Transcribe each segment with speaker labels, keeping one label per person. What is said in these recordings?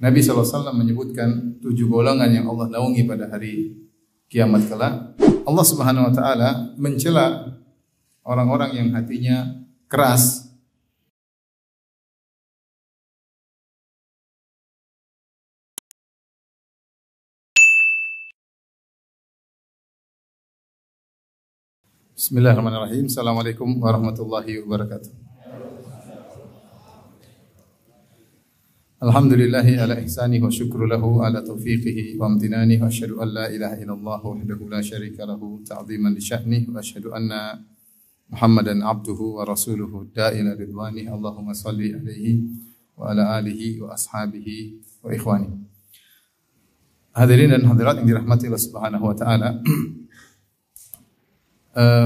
Speaker 1: Nabi SAW menyebutkan 7 golongan yang Allah naungi pada hari kiamat kelak. Allah Subhanahu wa taala mencela orang-orang yang hatinya keras. Bismillahirrahmanirrahim. Assalamualaikum warahmatullahi wabarakatuh. Alhamdulillahi ala ihsanihi wa syukru lahu ala taufiqihi wa amtinanihi wa asyhadu an la ilaha illallah wahdahu la syarika lahu ta'ziman li sya'nihi wa asyhadu anna Muhammadan abduhu wa rasuluhu da'ila ridwanihi. Allahumma salli alaihi wa ala alihi wa ashabihi wa ikhwani. Hadirin dan hadirat yang dirahmati Allah Subhanahu wa taala.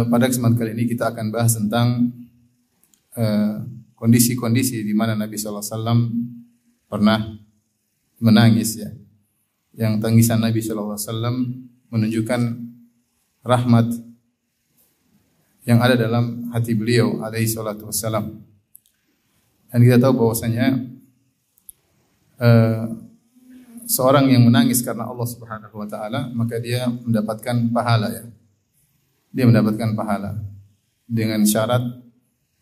Speaker 1: Pada kesempatan kali ini kita akan bahas tentang kondisi-kondisi di mana Nabi sallallahu alaihi wasallam pernah menangis, ya. Yang tangisan Nabi sallallahu alaihi wasallam menunjukkan rahmat yang ada dalam hati beliau alaihi salatu wassalam. Dan kita tahu bahwasanya seorang yang menangis karena Allah Subhanahu wa taala, maka dia mendapatkan pahala, ya. Dia mendapatkan pahala dengan syarat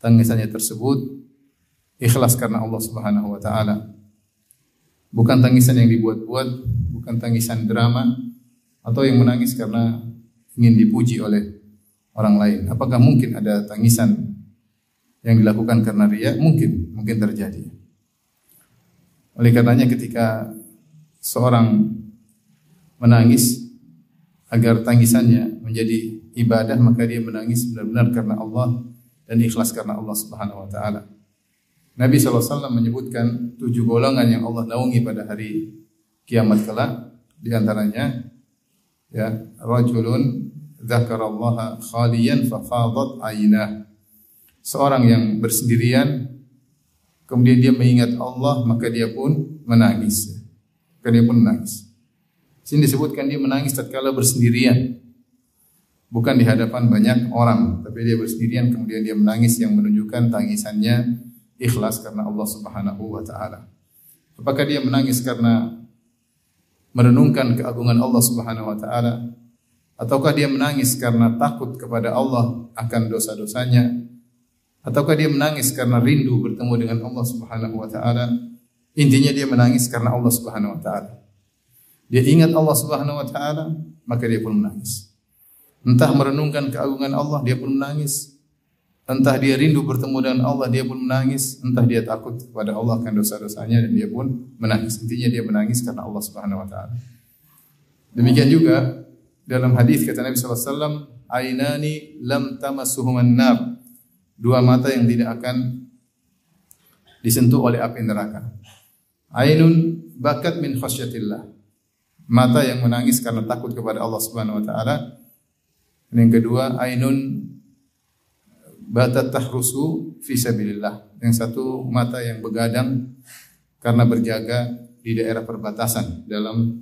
Speaker 1: tangisannya tersebut ikhlas karena Allah Subhanahu wa taala. Bukan tangisan yang dibuat-buat, bukan tangisan drama, atau yang menangis karena ingin dipuji oleh orang lain. Apakah mungkin ada tangisan yang dilakukan karena riya? Mungkin terjadi. Oleh karenanya ketika seorang menangis agar tangisannya menjadi ibadah, maka dia menangis benar-benar karena Allah dan ikhlas karena Allah Subhanahu wa taala. Nabi SAW menyebutkan 7 golongan yang Allah naungi pada hari kiamat kelak. Di antaranya, ya, rajulun dzakarallaha khaliyan fafadat aynah. Seorang yang bersendirian kemudian dia mengingat Allah, maka dia pun menangis. Sini disebutkan dia menangis tatkala bersendirian. Bukan di hadapan banyak orang, tapi dia bersendirian kemudian dia menangis, yang menunjukkan tangisannya ikhlas karena Allah Subhanahu wa taala. Apakah dia menangis karena merenungkan keagungan Allah Subhanahu wa taala, ataukah dia menangis karena takut kepada Allah akan dosa-dosanya, ataukah dia menangis karena rindu bertemu dengan Allah Subhanahu wa taala? Intinya dia menangis karena Allah Subhanahu wa taala. Dia ingat Allah Subhanahu wa taala, maka dia pun menangis. Entah merenungkan keagungan Allah, dia pun menangis. Entah dia rindu bertemu dengan Allah, dia pun menangis. Entah dia takut kepada Allah akan dosa-dosanya, dan dia pun menangis. Intinya dia menangis karena Allah Subhanahu wa taala. Demikian juga dalam hadis kata Nabi sallallahu alaihi wasallam, "Ainani lam tamassuhuman nar." 2 mata yang tidak akan disentuh oleh api neraka. Ainun bakat min khasyatillah. Mata yang menangis karena takut kepada Allah Subhanahu wa taala. Dan yang kedua, ainun batat tahrusu fi sabilillah. Yang satu mata yang begadang karena berjaga di daerah perbatasan dalam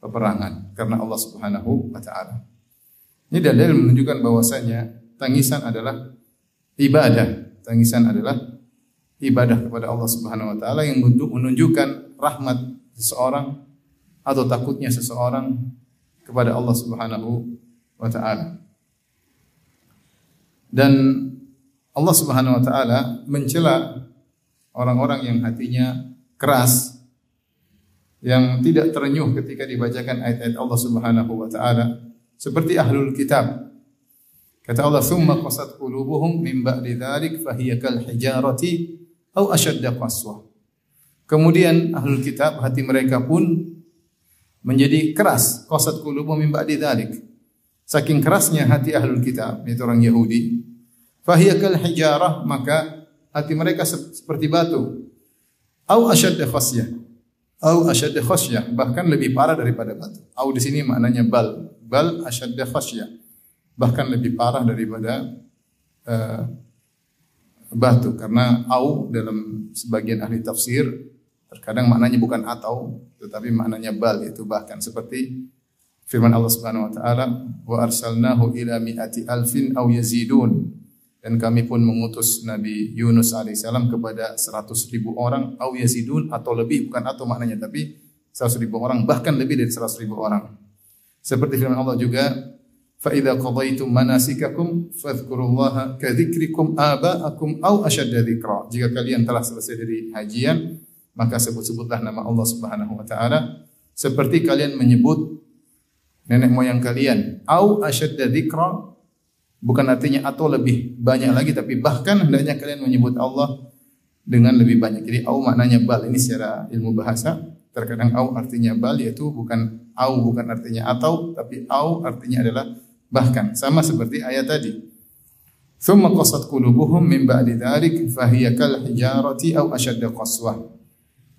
Speaker 1: peperangan karena Allah Subhanahu wa taala. Ini dalil menunjukkan bahwasanya tangisan adalah ibadah. Tangisan adalah ibadah kepada Allah Subhanahu wa taala yang menunjukkan rahmat seseorang atau takutnya seseorang kepada Allah Subhanahu wa taala. Dan Allah Subhanahu wa taala mencela orang-orang yang hatinya keras, yang tidak terenyuh ketika dibacakan ayat-ayat Allah Subhanahu wa taala, seperti ahlul kitab. Kata Allah, "Tsumma qasat qulubuhum min ba'di dzalik fa hiya kal hijarati aw ashadda qaswah." Kemudian ahlul kitab, hati mereka pun menjadi keras. Qasat qulubuhum min ba'di dzalik. Saking kerasnya hati ahlul kitab, yaitu orang Yahudi. Fahiya kal hijarah, maka hati mereka seperti batu. Au asyadda khasyah, bahkan lebih parah daripada batu. Au di sini maknanya bal asyadda khasyah, bahkan lebih parah daripada batu. Karena au dalam sebagian ahli tafsir terkadang maknanya bukan atau, tetapi maknanya bal, yaitu bahkan, seperti firman Allah Subhanahu wa taala, "Wa arsalnahu ila mi'ati alfin aw yazidun." dan kami pun mengutus Nabi Yunus alaihissalam kepada 100.000 orang, au yazidun, atau lebih, bukan atau maknanya, tapi 100.000 orang, bahkan lebih dari 100.000 orang. Seperti firman Allah juga, fa idza qadaitum manasikakum fadhkurullaha kadzikrikum aba'akum au ashadda dzikra. Jika kalian telah selesai dari hajian, maka sebut-sebutlah nama Allah Subhanahu wa taala seperti kalian menyebut nenek moyang kalian. Au ashadda dzikra bukan artinya atau lebih banyak lagi, tapi bahkan hendaknya kalian menyebut Allah dengan lebih banyak. Jadi au maknanya bal. Ini secara ilmu bahasa. Terkadang au artinya bal, yaitu bukan artinya atau, tapi au artinya adalah bahkan. Sama seperti ayat tadi. Thumma qasat qulubuhum min ba'di dzalik fahiya kal hijarati aw ashadda qaswah.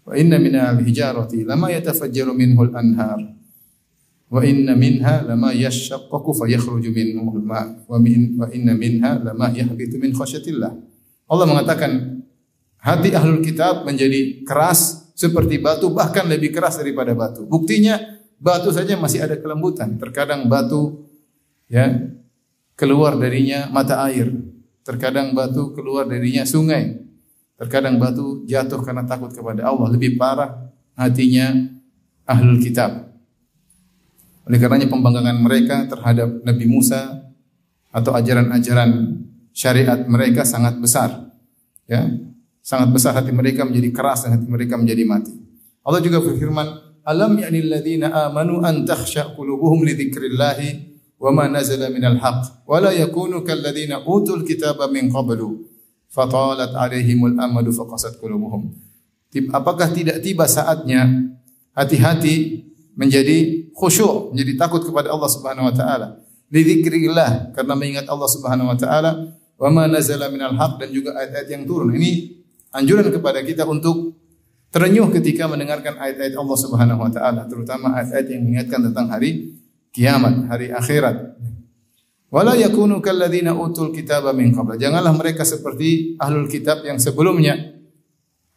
Speaker 1: Wa inna minal hijarati lama yatafajjaru minhu al-anhar. Wa inna minha lama yashaqqaqu fayakhruju minhu al-ma' wa inna minha lama yahbitu min khasyatillah. Allah mengatakan hati ahlul kitab menjadi keras seperti batu, bahkan lebih keras daripada batu. Buktinya batu saja masih ada kelembutan. Terkadang batu keluar darinya mata air. Terkadang batu keluar darinya sungai. Terkadang batu jatuh karena takut kepada Allah. Lebih parah hatinya ahlul kitab. Oleh karenanya pembangkangan mereka terhadap Nabi Musa atau ajaran-ajaran syariat mereka sangat besar. Ya, sangat besar, hati mereka menjadi keras dan hati mereka menjadi mati. Allah juga berfirman, "Alam ya'nil ladzina amanu an takhsha qulubuhum li dzikrillahi wa ma nazala minal haqq wa la yakunu kal ladzina utul kitaba min qablu fatalat 'alaihimul amadu faqasat qulubuhum." Apakah tidak tiba saatnya hati-hati menjadi khusyuk, menjadi takut kepada Allah Subhanahu wa taala, li dzikrillah, karena mengingat Allah Subhanahu wa taala, wa ma nazala minal haqq, dan juga ayat-ayat yang turun. Ini anjuran kepada kita untuk terenyuh ketika mendengarkan ayat-ayat Allah Subhanahu wa taala, terutama ayat-ayat yang mengingatkan tentang hari kiamat, hari akhirat. Wala yakunu kalladzina utul kitaba min qabl. Janganlah mereka seperti ahlul kitab yang sebelumnya.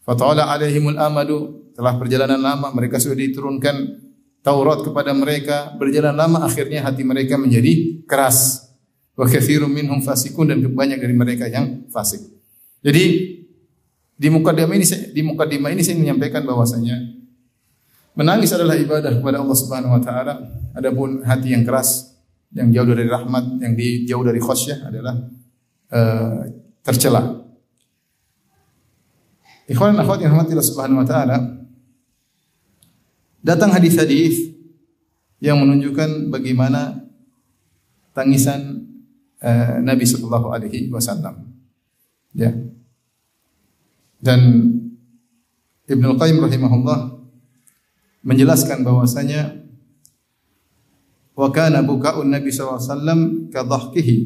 Speaker 1: Fata'ala alaihimul amadu, telah perjalanan lama mereka sudah diturunkan Taurat kepada mereka, berjalan lama akhirnya hati mereka menjadi keras. Wa katsirun minhum fasikun, dan banyak dari mereka yang fasik. Jadi di mukadimah ini saya menyampaikan bahwasanya menangis adalah ibadah kepada Allah Subhanahu wa taala. Adapun hati yang keras, yang jauh dari rahmat, yang jauh dari khasyah adalah tercela. Ikhwan dan akhwat yang rahmati Allah Subhanahu wa taala, datang hadis-hadis yang menunjukkan bagaimana tangisan Nabi sallallahu alaihi wasallam. Ya. Dan Ibnu Qayyim rahimahullah menjelaskan bahwasanya wa kana buka'un Nabi sallallahu alaihi wasallam ka dhahkihi.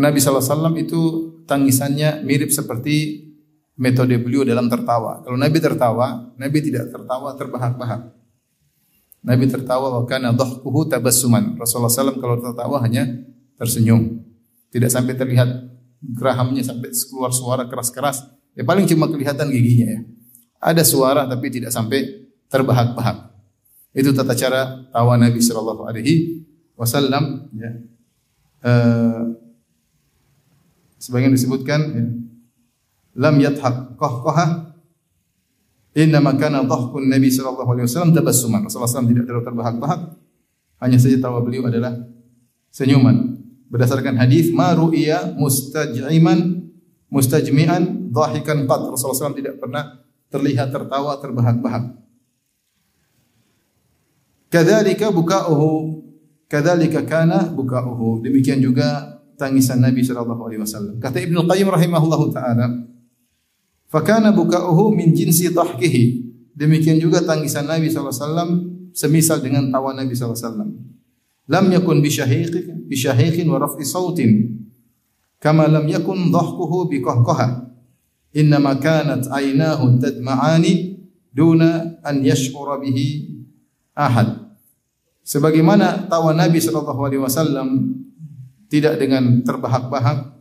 Speaker 1: Nabi sallallahu alaihi wasallam itu tangisannya mirip seperti metode beliau dalam tertawa. Kalau Nabi tertawa, Nabi tidak tertawa terbahak-bahak. Nabi tertawa wa kana dhahkuhu tabassuman. Rasulullah SAW kalau tertawa hanya tersenyum. Tidak sampai terlihat gerahamnya sampai keluar suara keras-keras. Ya paling cuma kelihatan giginya ya. Ada suara tapi tidak sampai terbahak-bahak. Itu tata cara tawa Nabi sallallahu alaihi wasallam ya. Sebagian disebutkan ya, lam yathaq qahqahah innama kana dhahkun Nabi sallallahu alaihi wasallam tabassuman. Rasulullah SAW tidak terlalu terbahak-bahak, hanya saja tawa beliau adalah senyuman. Berdasarkan hadis ma ru'iya mustajmi'an dhahikan qat. Rasulullah SAW tidak pernah terlihat tertawa terbahak-bahak. Kadzalika buka'uhu, kadzalika kana buka'uhu. Demikian juga tangisan Nabi sallallahu alaihi wasallam. Kata Ibnu Qayyim rahimahullahu taala, fakana buka'uhu min jinsi dhahkihi. Demikian juga tangisan Nabi sallallahu alaihi wasallam semisal dengan tawa Nabi sallallahu alaihi wasallam. Lam yakun bisyahiqin wa raf'i sautin kama lam yakun dhahkuhu biqahqahah. Innama kanat aynahu tadma'ani duna an yash'ura bihi ahad. Sebagaimana tawa Nabi sallallahu alaihi wasallam tidak dengan terbahak-bahak,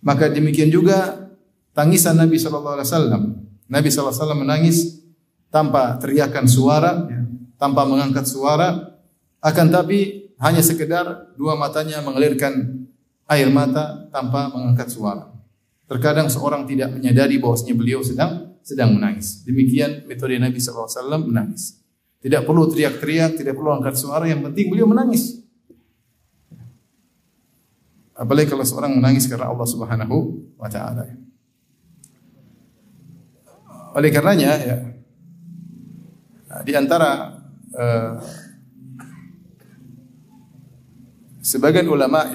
Speaker 1: maka demikian juga tangisan Nabi sallallahu alaihi wasallam. Nabi sallallahu alaihi wasallam menangis tanpa teriakan suara, ya, tanpa mengangkat suara, akan tapi hanya sekedar dua matanya mengalirkan air mata tanpa mengangkat suara. Terkadang seorang tidak menyadari bahwasanya beliau sedang menangis. Demikian metode Nabi SAW menangis. Tidak perlu teriak-teriak, tidak perlu angkat suara, yang penting beliau menangis. Apalagi kalau seorang menangis karena Allah Subhanahu wa taala. Oleh karenanya ya, di antara sebagian ulama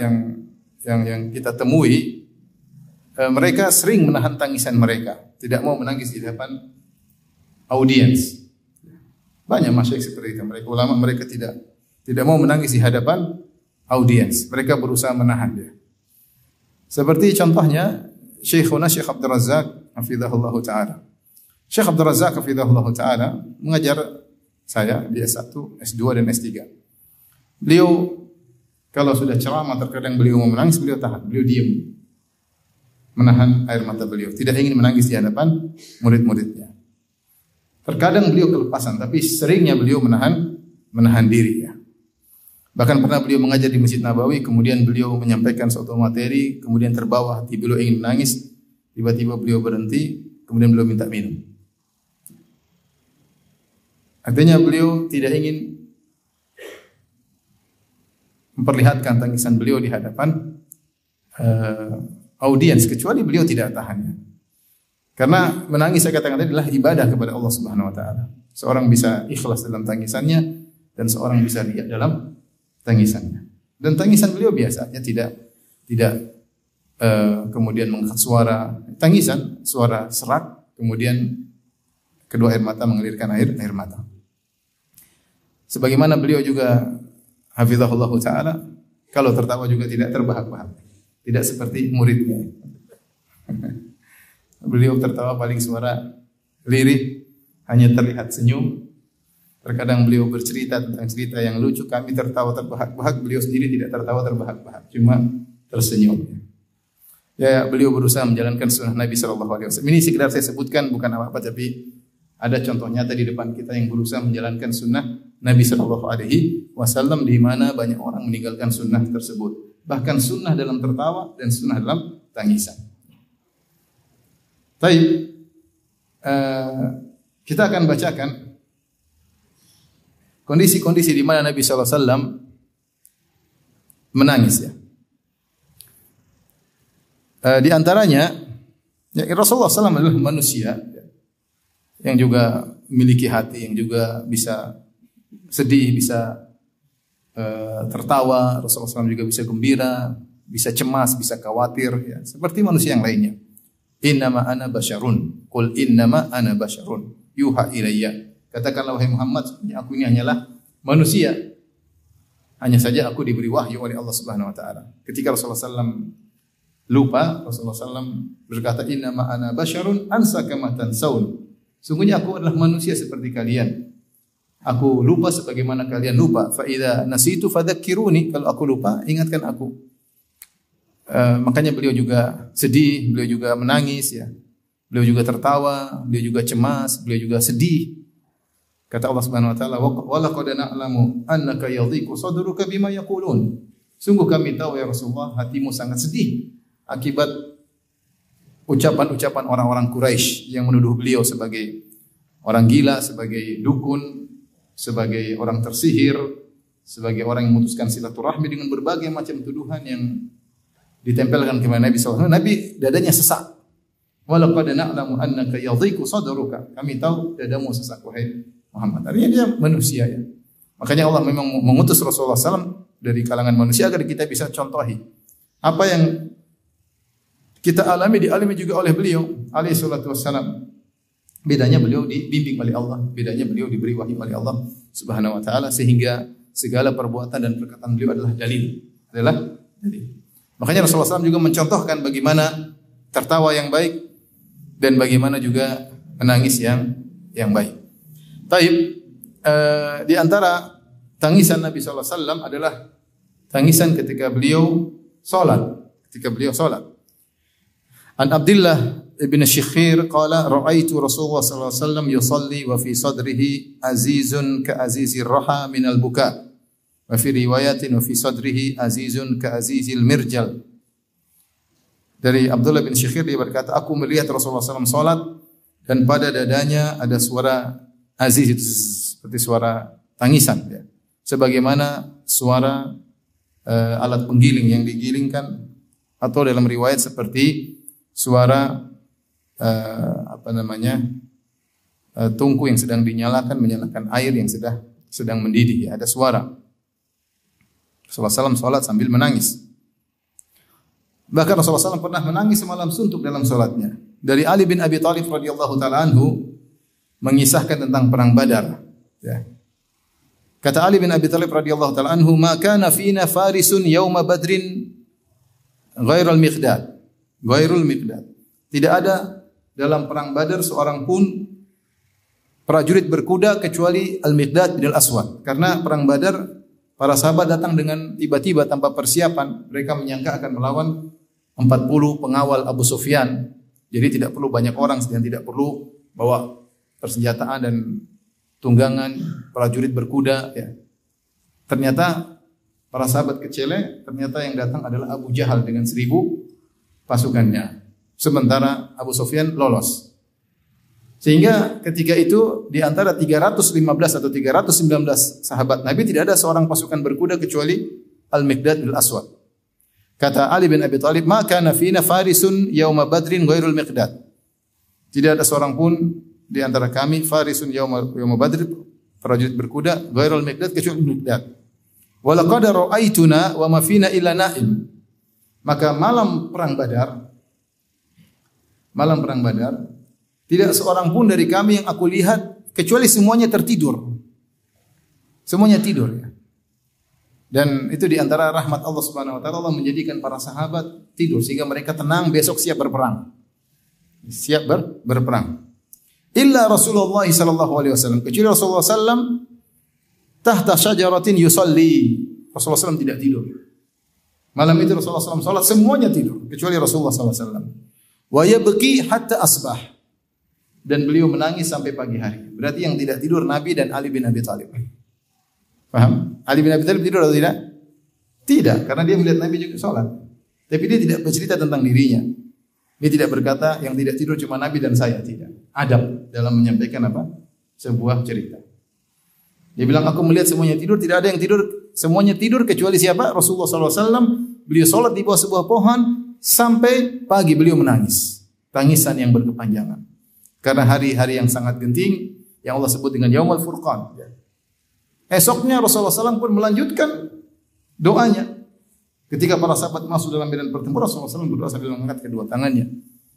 Speaker 1: yang kita temui, mereka sering menahan tangisan mereka, tidak mau menangis di hadapan audiens. Banyak masyayikh seperti itu. Mereka ulama, mereka tidak mau menangis di hadapan audiens. Mereka berusaha menahan dia. Seperti contohnya Syekhuna Syekh Abdul Razak hafizahullah taala. Syekh Abdul Razak hafizahullah taala mengajar saya di S1, S2 dan S3. Beliau kalau sudah ceramah terkadang beliau mau menangis, beliau tahan, beliau diam. Menahan air mata beliau, tidak ingin menangis di hadapan murid-muridnya. Terkadang beliau kelepasan, tapi seringnya beliau menahan diri ya. Bahkan pernah beliau mengajar di Masjid Nabawi, kemudian beliau menyampaikan suatu materi, kemudian terbawa hati beliau ingin menangis, tiba-tiba beliau berhenti, kemudian beliau minta minum. Artinya beliau tidak ingin memperlihatkan tangisan beliau di hadapan audiens, kecuali beliau tidak tahannya. Karena menangis, saya katakan tadi, adalah ibadah kepada Allah Subhanahu wa taala. Seorang bisa ikhlas dalam tangisannya dan seorang bisa riya dalam tangisannya. Dan tangisan beliau biasanya tidak kemudian mengangkat suara, tangisan, suara serak, kemudian kedua air mata mengalirkan air mata. Sebagaimana beliau juga hafizahullah taala, kalau tertawa juga tidak terbahak-bahak. Tidak seperti muridnya. Beliau tertawa paling suara lirih, hanya terlihat senyum. Terkadang beliau bercerita tentang cerita yang lucu, kami tertawa terbahak-bahak, beliau sendiri tidak tertawa terbahak-bahak, cuma tersenyum. Ya, beliau berusaha menjalankan sunnah Nabi SAW. Ini sekedar saya sebutkan, bukan apa-apa, tapi ada contoh nyata di depan kita yang berusaha menjalankan sunnah Nabi SAW, di mana banyak orang meninggalkan sunnah tersebut. Bahkan sunnah dalam tertawa dan sunnah dalam tangisan. Baik, kita akan bacakan kondisi-kondisi di mana Nabi SAW menangis ya. Di antaranya, ya, Rasulullah SAW adalah manusia ya, yang juga memiliki hati, yang juga bisa sedih, bisa tertawa. Rasulullah SAW juga bisa gembira, bisa cemas, bisa khawatir, ya, seperti manusia yang lainnya. Innama ana basyarun, qul innama ana basyarun yuha ilayya. Katakanlah wahai Muhammad, aku ini hanyalah manusia. Hanya saja aku diberi wahyu oleh Allah Subhanahu wa taala. Ketika Rasulullah SAW lupa, Rasulullah SAW berkata, innama ana basyarun ansa kama tansaun. Sungguhnya aku adalah manusia seperti kalian. Aku lupa sebagaimana kalian lupa. Fa idza nasitu fadzakiruni. Kalau aku lupa, ingatkan aku. Makanya beliau juga sedih, beliau juga menangis ya. Beliau juga tertawa, beliau juga cemas, beliau juga sedih. Kata Allah Subhanahu wa taala, "Wa laqad na'lamu annaka yadhiqu sadruka bima yaqulun." Sungguh kami tahu ya Rasulullah, hatimu sangat sedih akibat ucapan-ucapan orang-orang Quraisy yang menuduh beliau sebagai orang gila, sebagai dukun, sebagai orang tersihir, sebagai orang yang memutuskan silaturahmi dengan berbagai macam tuduhan yang ditempelkan kepada Nabi SAW. Nabi dadanya sesak. Walaqad na'lamu annaka yadhiqu sadruka. Kami tahu dadamu sesak wahai Muhammad. Artinya dia manusia ya. Makanya Allah memang mengutus Rasulullah SAW dari kalangan manusia agar kita bisa contohi apa yang kita alami, dialami juga oleh beliau alaihi salatu wassalam. Bedanya beliau dibimbing oleh Allah, bedanya beliau diberi wahyu oleh Allah Subhanahu wa taala, sehingga segala perbuatan dan perkataan beliau adalah dalil. Makanya Rasulullah SAW juga mencontohkan bagaimana tertawa yang baik dan bagaimana juga menangis yang baik. Taib, di antara tangisan Nabi SAW adalah tangisan ketika beliau salat. An Abdullah ibn Syikhir qala ra'aitu Rasulullah sallallahu alaihi wasallam yusalli wa fi sadrihi azizun ka azizir raha min al-buka. Wa fi riwayatin wa fi sadrihi azizun ka azizil mirjal Dari Abdullah bin Syikhir dia berkata, aku melihat Rasulullah SAW salat dan pada dadanya ada suara aziz, itu seperti suara tangisan, ya. Sebagaimana suara alat penggiling yang digilingkan, atau dalam riwayat seperti suara tungku yang sedang menyalakan air yang sedang mendidih, ya, ada suara. Rasulullah SAW salat sambil menangis. Bahkan Rasulullah SAW pernah menangis semalam suntuk dalam salatnya. Dari Ali bin Abi Thalib radhiyallahu taala anhu mengisahkan tentang perang Badar, ya. Kata Ali bin Abi Thalib radhiyallahu taala anhu, "Ma kana fina farisun yauma badrin ghairul miqdad." Ghairul miqdad. Tidak ada dalam perang Badar seorang pun prajurit berkuda kecuali Al-Miqdad bin Al-Aswad. Karena perang Badar para sahabat datang dengan tiba-tiba tanpa persiapan. Mereka menyangka akan melawan 40 pengawal Abu Sufyan. Jadi tidak perlu banyak orang dan tidak perlu bawa persenjataan dan tunggangan prajurit berkuda, ya. Ternyata para sahabat kecele, ternyata yang datang adalah Abu Jahal dengan 1000 pasukannya. Sementara Abu Sufyan lolos. Sehingga ketika itu di antara 315 atau 319 sahabat Nabi tidak ada seorang pasukan berkuda kecuali Al-Miqdad bin Al-Aswad. Kata Ali bin Abi Thalib, "Ma kana fina farisun yauma badrin ghairul Miqdad." Tidak ada seorang pun di antara kami farisun yauma badr, prajurit berkuda, ghairul Miqdad, kecuali Miqdad. Wa laqad ra'aituna wa ma fina illa na'im. Maka malam perang Badar, tidak seorang pun dari kami yang aku lihat kecuali semuanya tertidur. Semuanya tidur, ya. Dan itu di antara rahmat Allah Subhanahu wa taala, Allah menjadikan para sahabat tidur sehingga mereka tenang, besok siap berperang. Siap berperang. Illa Rasulullah sallallahu alaihi wasallam, kecuali Rasulullah sallam tahta syajaratin yusalli. Rasulullah sallam tidak tidur. Malam itu Rasulullah sallam salat, semuanya tidur kecuali Rasulullah sallallahu alaihi wasallam. Wa yabki hatta asbah. Dan beliau menangis sampai pagi hari. Berarti yang tidak tidur Nabi dan Ali bin Abi Thalib. Paham? Ali bin Abi Thalib tidur atau tidak? Tidak, karena dia melihat Nabi juga salat. Tapi dia tidak bercerita tentang dirinya. Dia tidak berkata yang tidak tidur cuma Nabi dan saya, tidak. Adab dalam menyampaikan apa? Sebuah cerita. Dia bilang, aku melihat semuanya tidur, tidak ada yang tidur, semuanya tidur kecuali siapa? Rasulullah SAW. Beliau salat di bawah sebuah pohon sampai pagi beliau menangis. Tangisan yang berkepanjangan. Karena hari-hari yang sangat genting yang Allah sebut dengan Yaumul Furqan. Esoknya Rasulullah SAW pun melanjutkan doanya. Ketika para sahabat masuk dalam medan pertempuran, Rasulullah SAW berdoa sambil mengangkat kedua tangannya,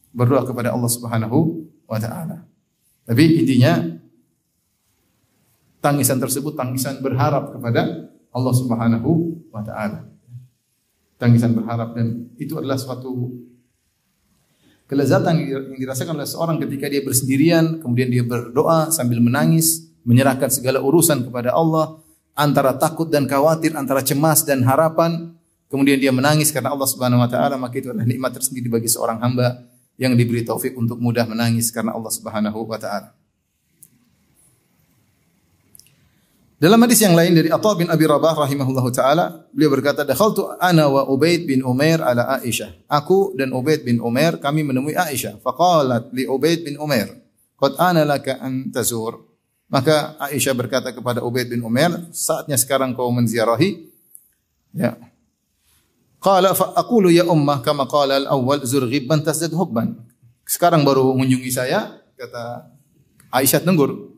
Speaker 1: berdoa kepada Allah Subhanahu wa taala. Tapi intinya tangisan tersebut tangisan berharap kepada Allah Subhanahu wa taala. Tangisan berharap, dan itu adalah suatu kelezatan yang dirasakan oleh seorang ketika dia bersendirian, kemudian dia berdoa sambil menangis, menyerahkan segala urusan kepada Allah, antara takut dan khawatir, antara cemas dan harapan. Kemudian dia menangis karena Allah Subhanahu wa taala, maka itu adalah nikmat tersendiri bagi seorang hamba yang diberi taufik untuk mudah menangis karena Allah Subhanahu wa taala. Dalam hadis yang lain dari Atha bin Abi Rabah rahimahullahu taala, beliau berkata, "Dakhaltu ana wa Ubaid bin Umair ala Aisyah." Aku dan Ubaid bin Umair kami menemui Aisyah. Faqalat li Ubaid bin Umair, "Qad ana laka an tazur." Maka Aisyah berkata kepada Ubaid bin Umair, saatnya sekarang kau menziarahi. Ya. Qala fa aqulu ya ummah kama qala al-awwal zur ghibban tazdad hubban. Sekarang baru mengunjungi saya, kata Aisyah tenggur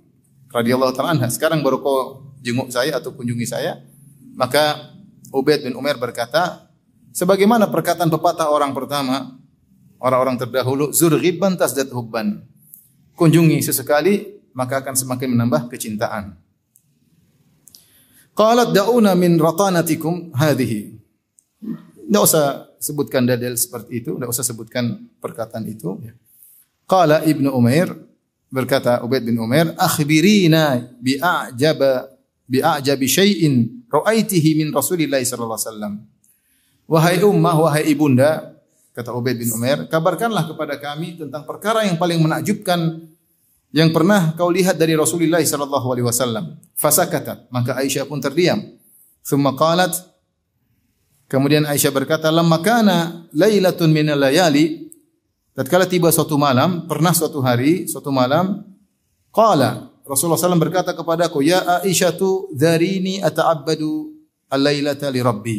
Speaker 1: radhiyallahu ta'ala anha. Sekarang baru kau jenguk saya atau kunjungi saya. Maka Ubaid bin Umair berkata, sebagaimana perkataan pepatah orang pertama, orang-orang terdahulu, zur ghibban tazdad hubban. Kunjungi sesekali maka akan semakin menambah kecintaan. Qalat da'una min ratanatikum hadhihi. Tidak usah sebutkan dalil seperti itu, tidak usah sebutkan perkataan itu. Qala Ibnu Umair, berkata Ubaid bin Umair, akhbirina bi'ajabi syai'in ra'aitihi min Rasulillah sallallahu alaihi wasallam. Wahai ummah, wahai ibunda, kata Ubaid bin Umair, kabarkanlah kepada kami tentang perkara yang paling menakjubkan yang pernah kau lihat dari Rasulullah sallallahu alaihi wasallam. Fasakatat, maka Aisyah pun terdiam. Thumma qalat, Kemudian Aisyah berkata, "Lamma kana lailatun minal layali," tatkala tiba suatu malam, pernah suatu hari, suatu malam, qala, Rasulullah SAW berkata kepadaku, "Ya Aisyatu, dharini ata'abbadu al-lailata li Rabbi."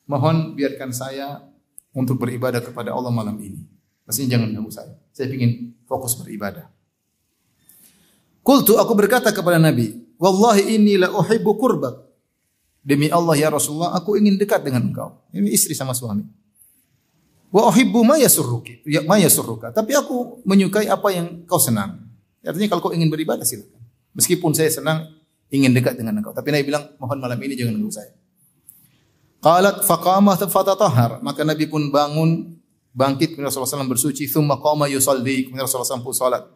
Speaker 1: Mohon biarkan saya untuk beribadah kepada Allah malam ini. Maksudnya jangan ganggu saya. Saya ingin fokus beribadah. Qultu, aku berkata kepada Nabi, "Wallahi inni la uhibbu qurbak." Demi Allah ya Rasulullah, aku ingin dekat dengan engkau. Ini istri sama suami. Wa uhibbu ma yasurruki, ya ma yasurruka. Tapi aku menyukai apa yang kau senang. Artinya kalau kau ingin beribadah silakan. Meskipun saya senang ingin dekat dengan engkau. Tapi Nabi bilang, mohon malam ini jangan ganggu saya. Qalat faqama fatatahhar. Maka Nabi pun bangkit, kemudian Rasulullah SAW bersuci. Thumma qama yusalli. Kemudian Rasulullah SAW pun salat.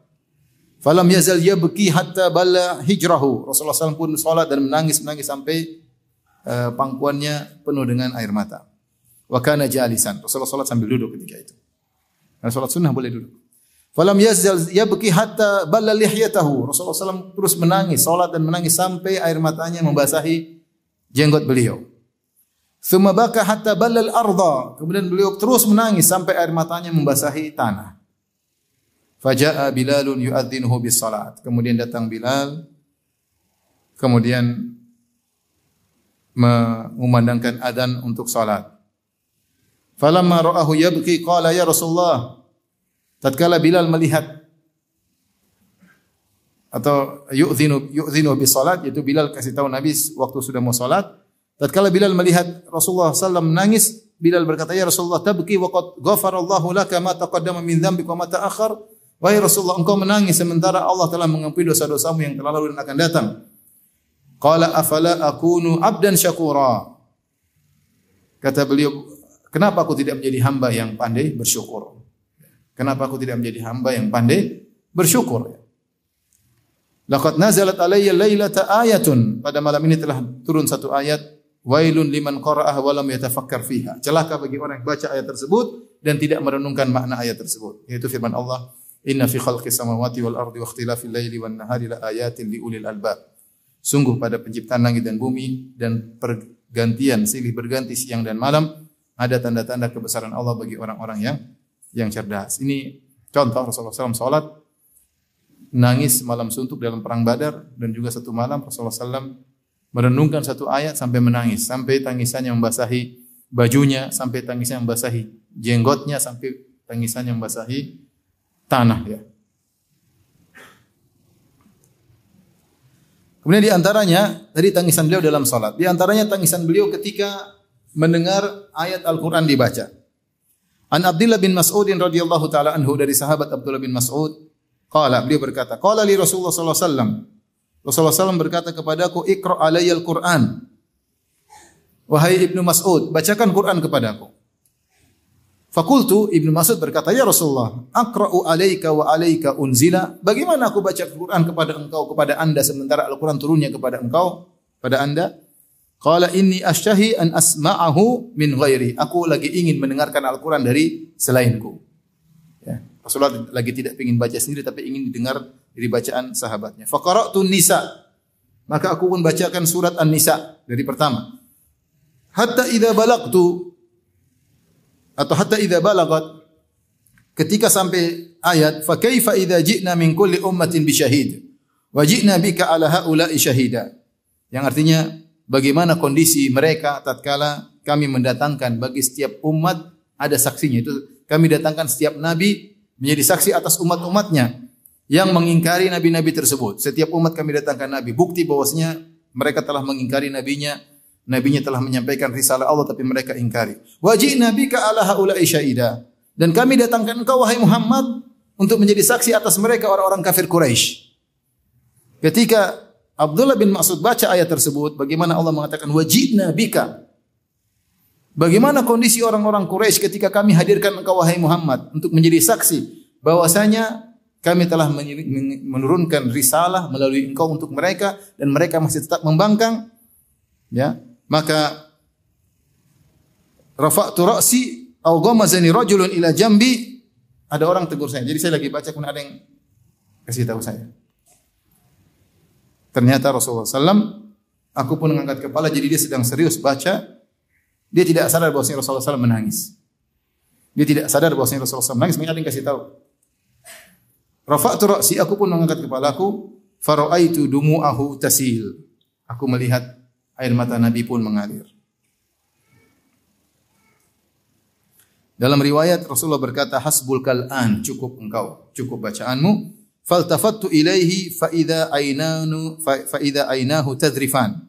Speaker 1: Falam yazal yabki hatta balla hijrahu. Rasulullah SAW pun salat dan menangis sampai pangkuannya penuh dengan air mata. Wa kana jalisan. Rasulullah salat sambil duduk ketika itu. Karena salat sunnah boleh duduk. Falam yazal yabki hatta balla lihyatahu. Rasulullah SAW terus menangis, salat dan menangis sampai air matanya membasahi jenggot beliau. Tsumma baka hatta balla al-ardha. Kemudian beliau terus menangis sampai air matanya membasahi tanah. Faja'a Bilalun yu'adzinuhu bis salat. Kemudian datang Bilal, kemudian mengumandangkan adzan untuk salat. Falamma ra'ahu yabki qala ya Rasulullah. Tatkala Bilal melihat atau yu'dzinu bis salat, yaitu Bilal kasih tahu Nabi waktu sudah mau salat. Tatkala Bilal melihat Rasulullah sallallahu menangis, Bilal berkata, "Ya Rasulullah, tabki wa qad ghafarallahu laka ma taqaddama min dzambika wa ma ta'akhkhar." Wahai Rasulullah, engkau menangis sementara Allah telah mengampuni dosa-dosamu yang telah lalu dan akan datang. Qala afala akunu abdan syakura. Kata beliau, kenapa aku tidak menjadi hamba yang pandai bersyukur? Kenapa aku tidak menjadi hamba yang pandai bersyukur? Laqad nazalat alayya lailata ayatun. Pada malam ini telah turun satu ayat, wailun liman qara'ah wa lam yatafakkar fiha. Celaka bagi orang yang baca ayat tersebut dan tidak merenungkan makna ayat tersebut. Yaitu firman Allah, "Inna fi khalqis samawati wal ardi wa ikhtilafil laili wan nahari la ayatin li ulil albab." Sungguh pada penciptaan langit dan bumi dan pergantian silih berganti siang dan malam ada tanda-tanda kebesaran Allah bagi orang-orang yang cerdas. Ini contoh Rasulullah SAW salat nangis malam suntuk dalam perang Badar, dan juga satu malam Rasulullah SAW merenungkan satu ayat sampai menangis, sampai tangisannya membasahi bajunya, sampai tangisannya membasahi jenggotnya, sampai tangisannya membasahi tanah ya. Kemudian di antaranya tadi tangisan beliau dalam salat. Di antaranya tangisan beliau ketika mendengar ayat Al-Qur'an dibaca. An Abdullah bin Mas'ud radhiyallahu taala anhu, dari sahabat Abdullah bin Mas'ud, qala, beliau berkata, qala li Rasulullah sallallahu alaihi wasallam. Rasulullah SAW berkata kepadaku, "Iqra alayyal Qur'an." Wahai Ibnu Mas'ud, bacakan Quran kepadaku. Fakultu, Ibnu Mas'ud berkata, "Ya Rasulullah, aqra'u alaika wa alaika unzila." Bagaimana aku baca Quran kepada engkau, kepada Anda, sementara Al-Quran turunnya kepada engkau, pada Anda? Qala inni ashtahi an asma'ahu min ghairi. Aku lagi ingin mendengarkan Al-Quran dari selainku. Ya, Rasulullah lagi tidak ingin baca sendiri, tapi ingin didengar dari bacaan sahabatnya. Faqara'tu Nisa. Maka aku pun bacakan surat An-Nisa dari pertama. Hatta idza balagtu, atau hatta idza balagat, ketika sampai ayat fa kaifa idza ji'na min kulli ummatin bi syahid wa ji'na bika ala haula'i syahida, yang artinya bagaimana kondisi mereka tatkala kami mendatangkan bagi setiap umat ada saksinya. Itu kami datangkan setiap nabi menjadi saksi atas umat-umatnya yang mengingkari nabi-nabi tersebut. Setiap umat kami datangkan nabi, bukti bahwasanya mereka telah mengingkari nabinya. Nabinya telah menyampaikan risalah Allah tapi mereka ingkari. Wa ji'na bika ala haula'i syahida. Dan kami datangkan engkau wahai Muhammad untuk menjadi saksi atas mereka orang-orang kafir Quraisy. Ketika Abdullah bin Mas'ud baca ayat tersebut, bagaimana Allah mengatakan wa ji'na bika. Bagaimana kondisi orang-orang Quraisy ketika kami hadirkan engkau wahai Muhammad untuk menjadi saksi bahwasanya kami telah menurunkan risalah melalui engkau untuk mereka dan mereka masih tetap membangkang. Ya, maka rafa'tu ra'si aw ghamazani rajulun ila jambi, ada orang tegur saya. Jadi saya lagi baca kemudian ada yang kasih tahu saya. Ternyata Rasulullah SAW, aku pun mengangkat kepala, jadi dia sedang serius baca Dia tidak sadar bahwasanya Rasulullah SAW menangis. Dia tidak sadar bahwasanya Rasulullah SAW menangis. Makanya ada yang kasih tahu. Rafa'tu ra'si, aku pun mengangkat kepalaku. Fara'aitu dumu'ahu tasil. Aku melihat air mata Nabi pun mengalir. Dalam riwayat Rasulullah berkata, hasbul kal'an, cukup engkau, cukup bacaanmu. Faltafattu ilaihi fa idza ainahu tadrifan.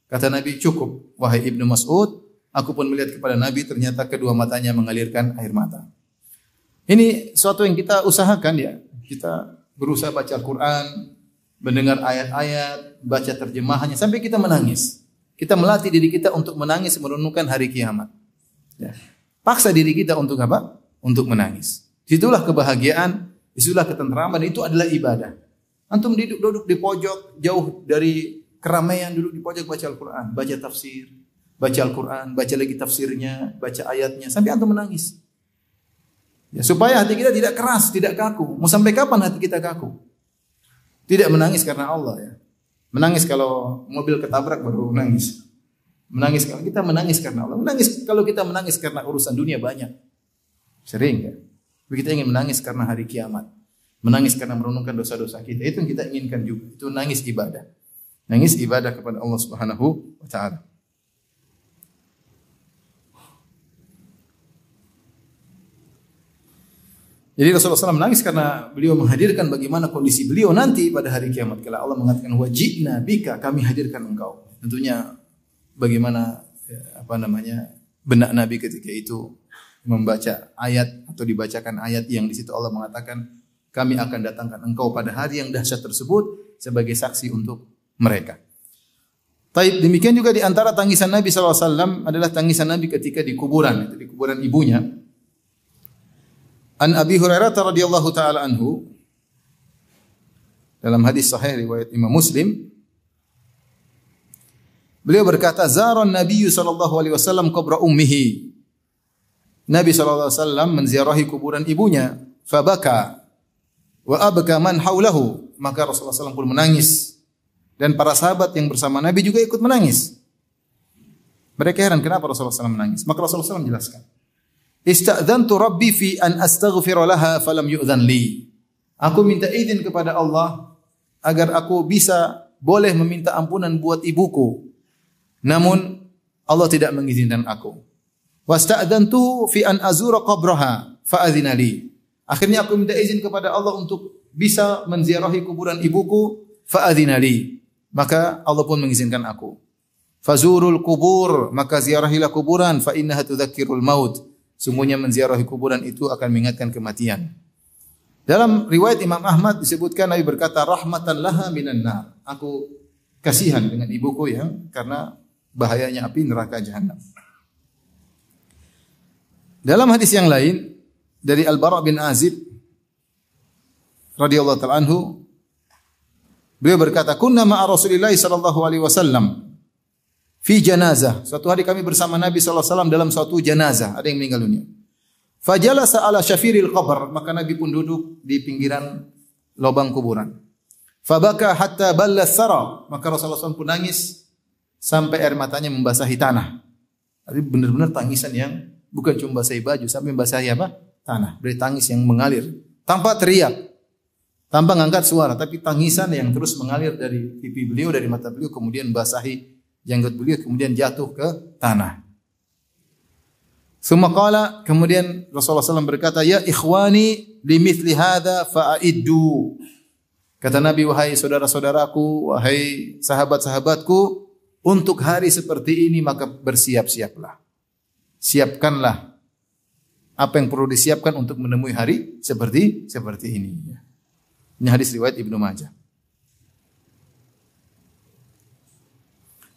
Speaker 1: Kata Nabi, cukup wahai Ibnu Mas'ud. Aku pun melihat kepada Nabi, ternyata kedua matanya mengalirkan air mata. Ini suatu yang kita usahakan ya. Kita berusaha baca Al-Quran, mendengar ayat-ayat, baca terjemahannya sampai kita menangis. Kita melatih diri kita untuk menangis merenungkan hari kiamat. Ya. Paksa diri kita untuk apa? Untuk menangis. Itulah kebahagiaan, itulah ketentraman, itu adalah ibadah. Antum duduk di pojok, jauh dari keramaian, duduk di pojok baca Al-Quran, baca tafsir, baca Al-Quran, baca lagi tafsirnya, baca ayatnya, sampai antum menangis. Ya, supaya hati kita tidak keras, tidak kaku. Mau sampai kapan hati kita kaku? Tidak menangis karena Allah ya. Menangis kalau mobil ketabrak baru nangis. Menangis kalau kita menangis karena Allah. Menangis kalau kita menangis karena urusan dunia banyak. Sering kan? Kita ingin menangis karena hari kiamat. Menangis karena merenungkan dosa-dosa kita. Itu yang kita inginkan juga. Itu nangis ibadah. Nangis ibadah kepada Allah Subhanahu wa taala. Jadi Rasulullah SAW menangis karena beliau menghadirkan bagaimana kondisi beliau nanti pada hari kiamat. Kalau Allah mengatakan wajibna bika, kami hadirkan engkau. Tentunya bagaimana benak Nabi ketika itu membaca ayat atau dibacakan ayat yang di situ Allah mengatakan kami akan datangkan engkau pada hari yang dahsyat tersebut sebagai saksi untuk mereka. Taib, demikian juga di antara tangisan Nabi SAW adalah tangisan Nabi ketika di kuburan, itu di kuburan ibunya. An Abi Hurairah radhiyallahu taala anhu dalam hadis sahih riwayat Imam Muslim, beliau berkata, "Zaran Nabi sallallahu alaihi wasallam qabra ummihi." Nabi sallallahu alaihi wasallam menziarahi kuburan ibunya, fabaka wa abka man haulahu. Maka Rasulullah SAW pun menangis dan para sahabat yang bersama Nabi juga ikut menangis. Mereka heran kenapa Rasulullah SAW menangis. Maka Rasulullah SAW menjelaskan, "Ista'dzantu Rabbi fi an astaghfira laha falam yu'dzan li." Aku minta izin kepada Allah agar aku bisa boleh meminta ampunan buat ibuku. Namun Allah tidak mengizinkan aku. Wasta'dzantu fi an azura qabraha fa adzina li. Akhirnya aku minta izin kepada Allah untuk bisa menziarahi kuburan ibuku, fa adzina li. Maka Allah pun mengizinkan aku. Fazurul kubur, maka ziarahilah kuburan, fa innaha tudzakkirul maut. Sungguhnya menziarahi kuburan itu akan mengingatkan kematian. Dalam riwayat Imam Ahmad disebutkan Nabi berkata, rahmatan laha minan nar. Aku kasihan dengan ibuku yang karena bahayanya api neraka jahanam. Dalam hadis yang lain dari Al-Bara bin Azib radhiyallahu ta'ala anhu, beliau berkata, "Kunna ma'a Rasulillah sallallahu alaihi wasallam fi janazah." Suatu hari kami bersama Nabi sallallahu alaihi wasallam dalam suatu janazah, ada yang meninggal dunia. Fajalasa ala syafiril qabr, maka Nabi pun duduk di pinggiran lubang kuburan. Fabaka hatta balla thara, maka Rasulullah SAW pun nangis sampai air matanya membasahi tanah. Jadi benar-benar tangisan yang bukan cuma basahi baju, sampai membasahi apa? Tanah. Dari tangis yang mengalir tanpa teriak, tanpa ngangkat suara, tapi tangisan yang terus mengalir dari pipi beliau, dari mata beliau, kemudian basahi janggut beliau, kemudian jatuh ke tanah. Summa qala, kemudian Rasulullah SAW berkata, "Ya ikhwani limithli hadza fa'iddu." Kata Nabi, wahai saudara-saudaraku, wahai sahabat-sahabatku, untuk hari seperti ini maka bersiap-siaplah. Siapkanlah apa yang perlu disiapkan untuk menemui hari seperti ini. Ini hadis riwayat Ibnu Majah.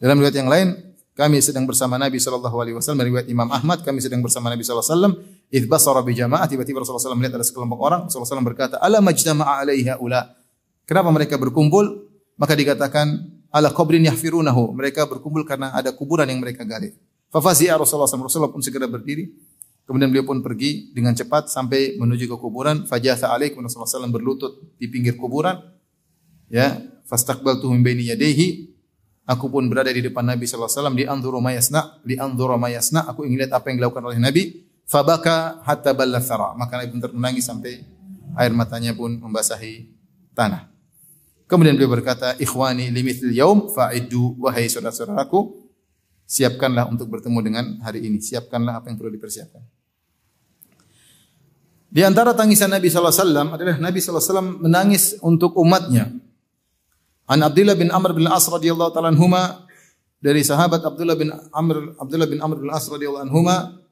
Speaker 1: Dalam riwayat yang lain, kami sedang bersama Nabi sallallahu alaihi wasallam, riwayat Imam Ahmad, kami sedang bersama Nabi sallallahu alaihi wasallam, idz basara bi jamaah, tiba-tiba Rasulullah SAW melihat ada sekelompok orang, Rasulullah SAW berkata, "Ala majtama'a alaiha ula." Kenapa mereka berkumpul? Maka dikatakan, "Ala qabrin yahfirunahu." Mereka berkumpul karena ada kuburan yang mereka gali. Fa fazi'a Rasulullah SAW, Rasulullah pun segera berdiri. Kemudian beliau pun pergi dengan cepat sampai menuju ke kuburan. Fajatha alaih, Rasulullah SAW berlutut di pinggir kuburan. Ya, fastaqbaltu min baini yadayhi. Aku pun berada di depan Nabi sallallahu alaihi wasallam li'anzura ma yasna, aku ingin lihat apa yang dilakukan oleh Nabi. Fabaka hatta balla thara, maka Nabi pun menangis sampai air matanya pun membasahi tanah. Kemudian beliau berkata, ikhwani limithil yaum fa'iddu, wahai saudara-saudaraku, siapkanlah untuk bertemu dengan hari ini, siapkanlah apa yang perlu dipersiapkan. Di antara tangisan Nabi sallallahu alaihi wasallam adalah Nabi sallallahu alaihi wasallam menangis untuk umatnya. An Abdullah bin Amr bin Al-As radhiyallahu ta'ala anhuma, dari sahabat Abdullah bin Amr bin Al-As radhiyallahu anhuma,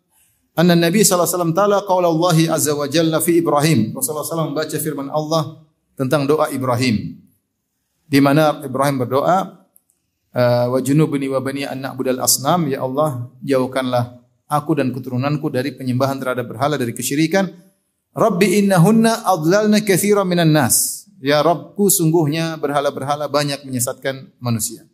Speaker 1: anna Nabi sallallahu alaihi wasallam ta'ala qaula Allah azza wa jalla fi Ibrahim. Rasulullah SAW membaca firman Allah tentang doa Ibrahim, di mana Ibrahim berdoa, wa junubni wa bani an na'budal asnam, ya Allah, jauhkanlah aku dan keturunanku dari penyembahan terhadap berhala, dari kesyirikan. Rabbi innahunna adlalna katsiran minan nas. Ya Rabbku, sungguhnya berhala-berhala banyak menyesatkan manusia.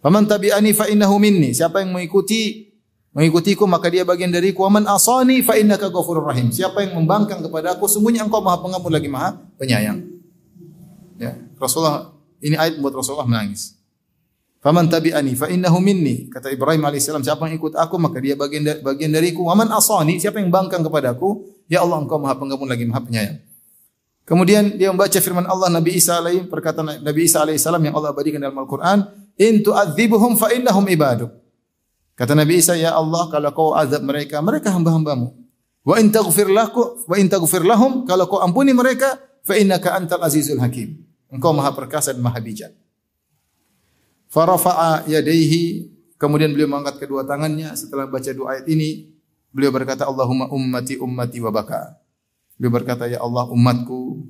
Speaker 1: Faman tabi'ani fa innahu minni. Siapa yang mengikutiku maka dia bagian dariku. Wa man asani fa innaka ghafurur rahim. Siapa yang membangkang kepada aku, sungguhnya engkau Maha Pengampun lagi Maha Penyayang. Ya, Rasulullah, ini ayat membuat Rasulullah menangis. Faman tabi'ani fa innahu minni. Kata Ibrahim alaihissalam, siapa yang ikut aku maka dia bagian dariku. Wa man asani, siapa yang bangkang kepadaku, ya Allah engkau Maha Pengampun lagi Maha Penyayang. Kemudian dia membaca firman Allah perkataan Nabi Isa alaihissalam yang Allah abadikan dalam Al-Quran, in tu'adzibuhum fa innahum ibaduk. Kata Nabi Isa, ya Allah, kalau kau azab mereka, mereka hamba-hambamu. Wa in taghfir lahum, kalau kau ampuni mereka, fa innaka antal azizul hakim. Engkau Maha Perkasa dan Maha Bijak. Farafa'a yadayhi, kemudian beliau mengangkat kedua tangannya setelah baca dua ayat ini. Beliau berkata, Allahumma ummati wa baka. Beliau berkata, ya Allah, umatku.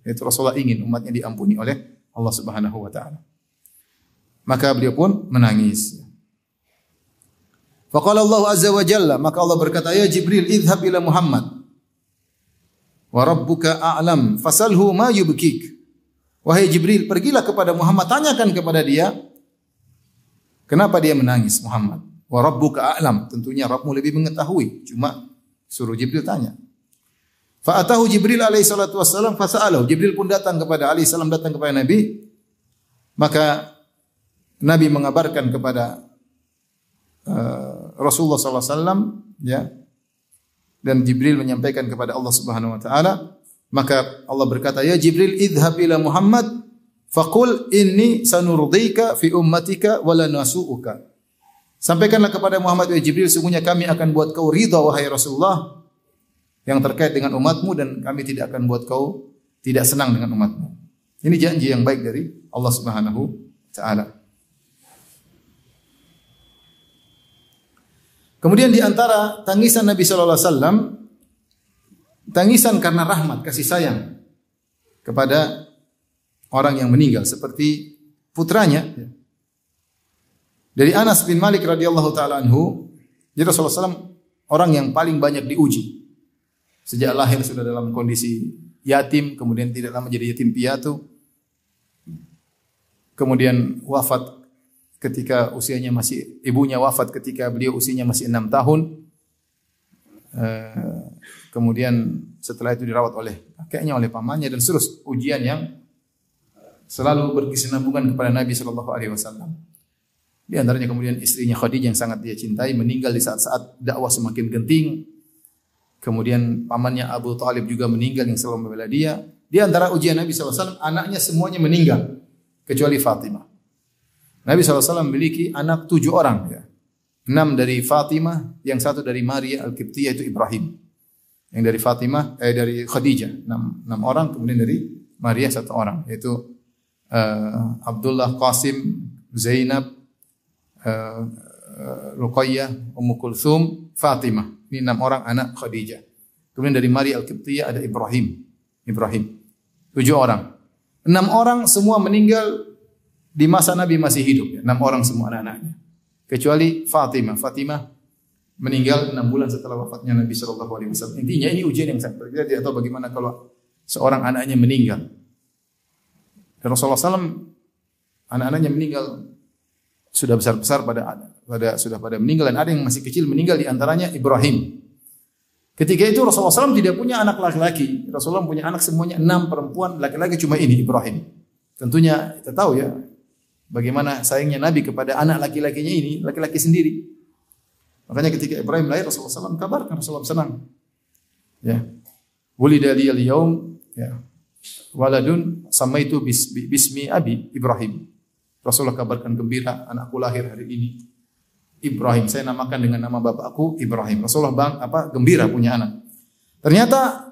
Speaker 1: Itu Rasulullah ingin umatnya diampuni oleh Allah Subhanahu wa taala. Maka beliau pun menangis. Faqala Allah azza wa jalla, maka Allah berkata, ya Jibril, idhhab ila Muhammad wa rabbuka a'lam fasalhu ma yubkik. Wahai Jibril, pergilah kepada Muhammad, tanyakan kepada dia kenapa dia menangis. Muhammad, wa rabbuka a'lam, tentunya Rabbmu lebih mengetahui. Cuma suruh Jibril tanya. Fa'atahu Jibril alaihi salatu wassalam fasa'alahu. Jibril pun datang kepada Nabi. Maka Nabi mengabarkan kepada Rasulullah sallallahu alaihi wasallam, ya. Dan Jibril menyampaikan kepada Allah Subhanahu wa taala. Maka Allah berkata, ya Jibril, idhhab ila Muhammad faqul inni sanurdika fi ummatika wa la nasu'uka. Sampaikanlah kepada Muhammad, ya Jibril, sungguhnya kami akan buat kau ridha wahai Rasulullah yang terkait dengan umatmu, dan kami tidak akan buat kau tidak senang dengan umatmu. Ini janji yang baik dari Allah Subhanahu wa taala. Kemudian di antara tangisan Nabi sallallahu alaihi wasallam, tangisan karena rahmat, kasih sayang kepada orang yang meninggal seperti putranya. Dari Anas bin Malik radhiyallahu taala anhu, jadi Rasulullah SAW orang yang paling banyak diuji. Sejak lahir sudah dalam kondisi yatim, kemudian tidak lama jadi yatim piatu. Kemudian wafat ketika ibunya wafat ketika beliau usianya masih 6 tahun. Kemudian setelah itu dirawat oleh kakeknya, oleh pamannya, dan terus ujian yang selalu berkesinambungan kepada Nabi sallallahu alaihi wasallam. Di antaranya kemudian istrinya Khadijah yang sangat dia cintai meninggal di saat-saat dakwah semakin genting. Kemudian pamannya Abu Talib juga meninggal yang selalu membela dia. Di antara ujian Nabi SAW, anaknya semuanya meninggal kecuali Fatimah. Nabi SAW memiliki anak 7 orang, ya. 6 dari Fatimah, yang 1 dari Maria Al-Qibtiyah, itu Ibrahim. Yang dari dari Khadijah 6 orang, kemudian dari Maria 1 orang, yaitu Abdullah, Qasim, Zainab, Ruqayyah, Ummu Kulthum, Fatimah. Ini 6 orang anak Khadijah. Kemudian dari Maria Al-Qibtiyah ada Ibrahim. 7 orang. 6 orang semua meninggal di masa Nabi masih hidup. 6 orang semua anak-anaknya. Kecuali Fatimah. Fatimah meninggal 6 bulan setelah wafatnya Nabi SAW. Intinya ini ujian yang sangat berbeda. Dia tidak tahu bagaimana kalau seorang anaknya meninggal. Dan Rasulullah SAW, anak-anaknya meninggal sudah besar-besar sudah pada meninggal, dan ada yang masih kecil meninggal, di antaranya Ibrahim. Ketika itu Rasulullah SAW tidak punya anak laki-laki. Rasulullah punya anak semuanya 6 perempuan, laki-laki cuma ini Ibrahim. Tentunya kita tahu ya, bagaimana sayangnya Nabi kepada anak laki-lakinya ini, laki-laki sendiri. Makanya ketika Ibrahim lahir, Rasulullah SAW kabarkan, Rasulullah senang. Ya. Wulida liyal yaum, ya. Waladun samaitu bismi abi Ibrahim. Rasulullah kabarkan gembira, anakku lahir hari ini. Ibrahim, saya namakan dengan nama bapakku Ibrahim. Rasulullah gembira punya anak. Ternyata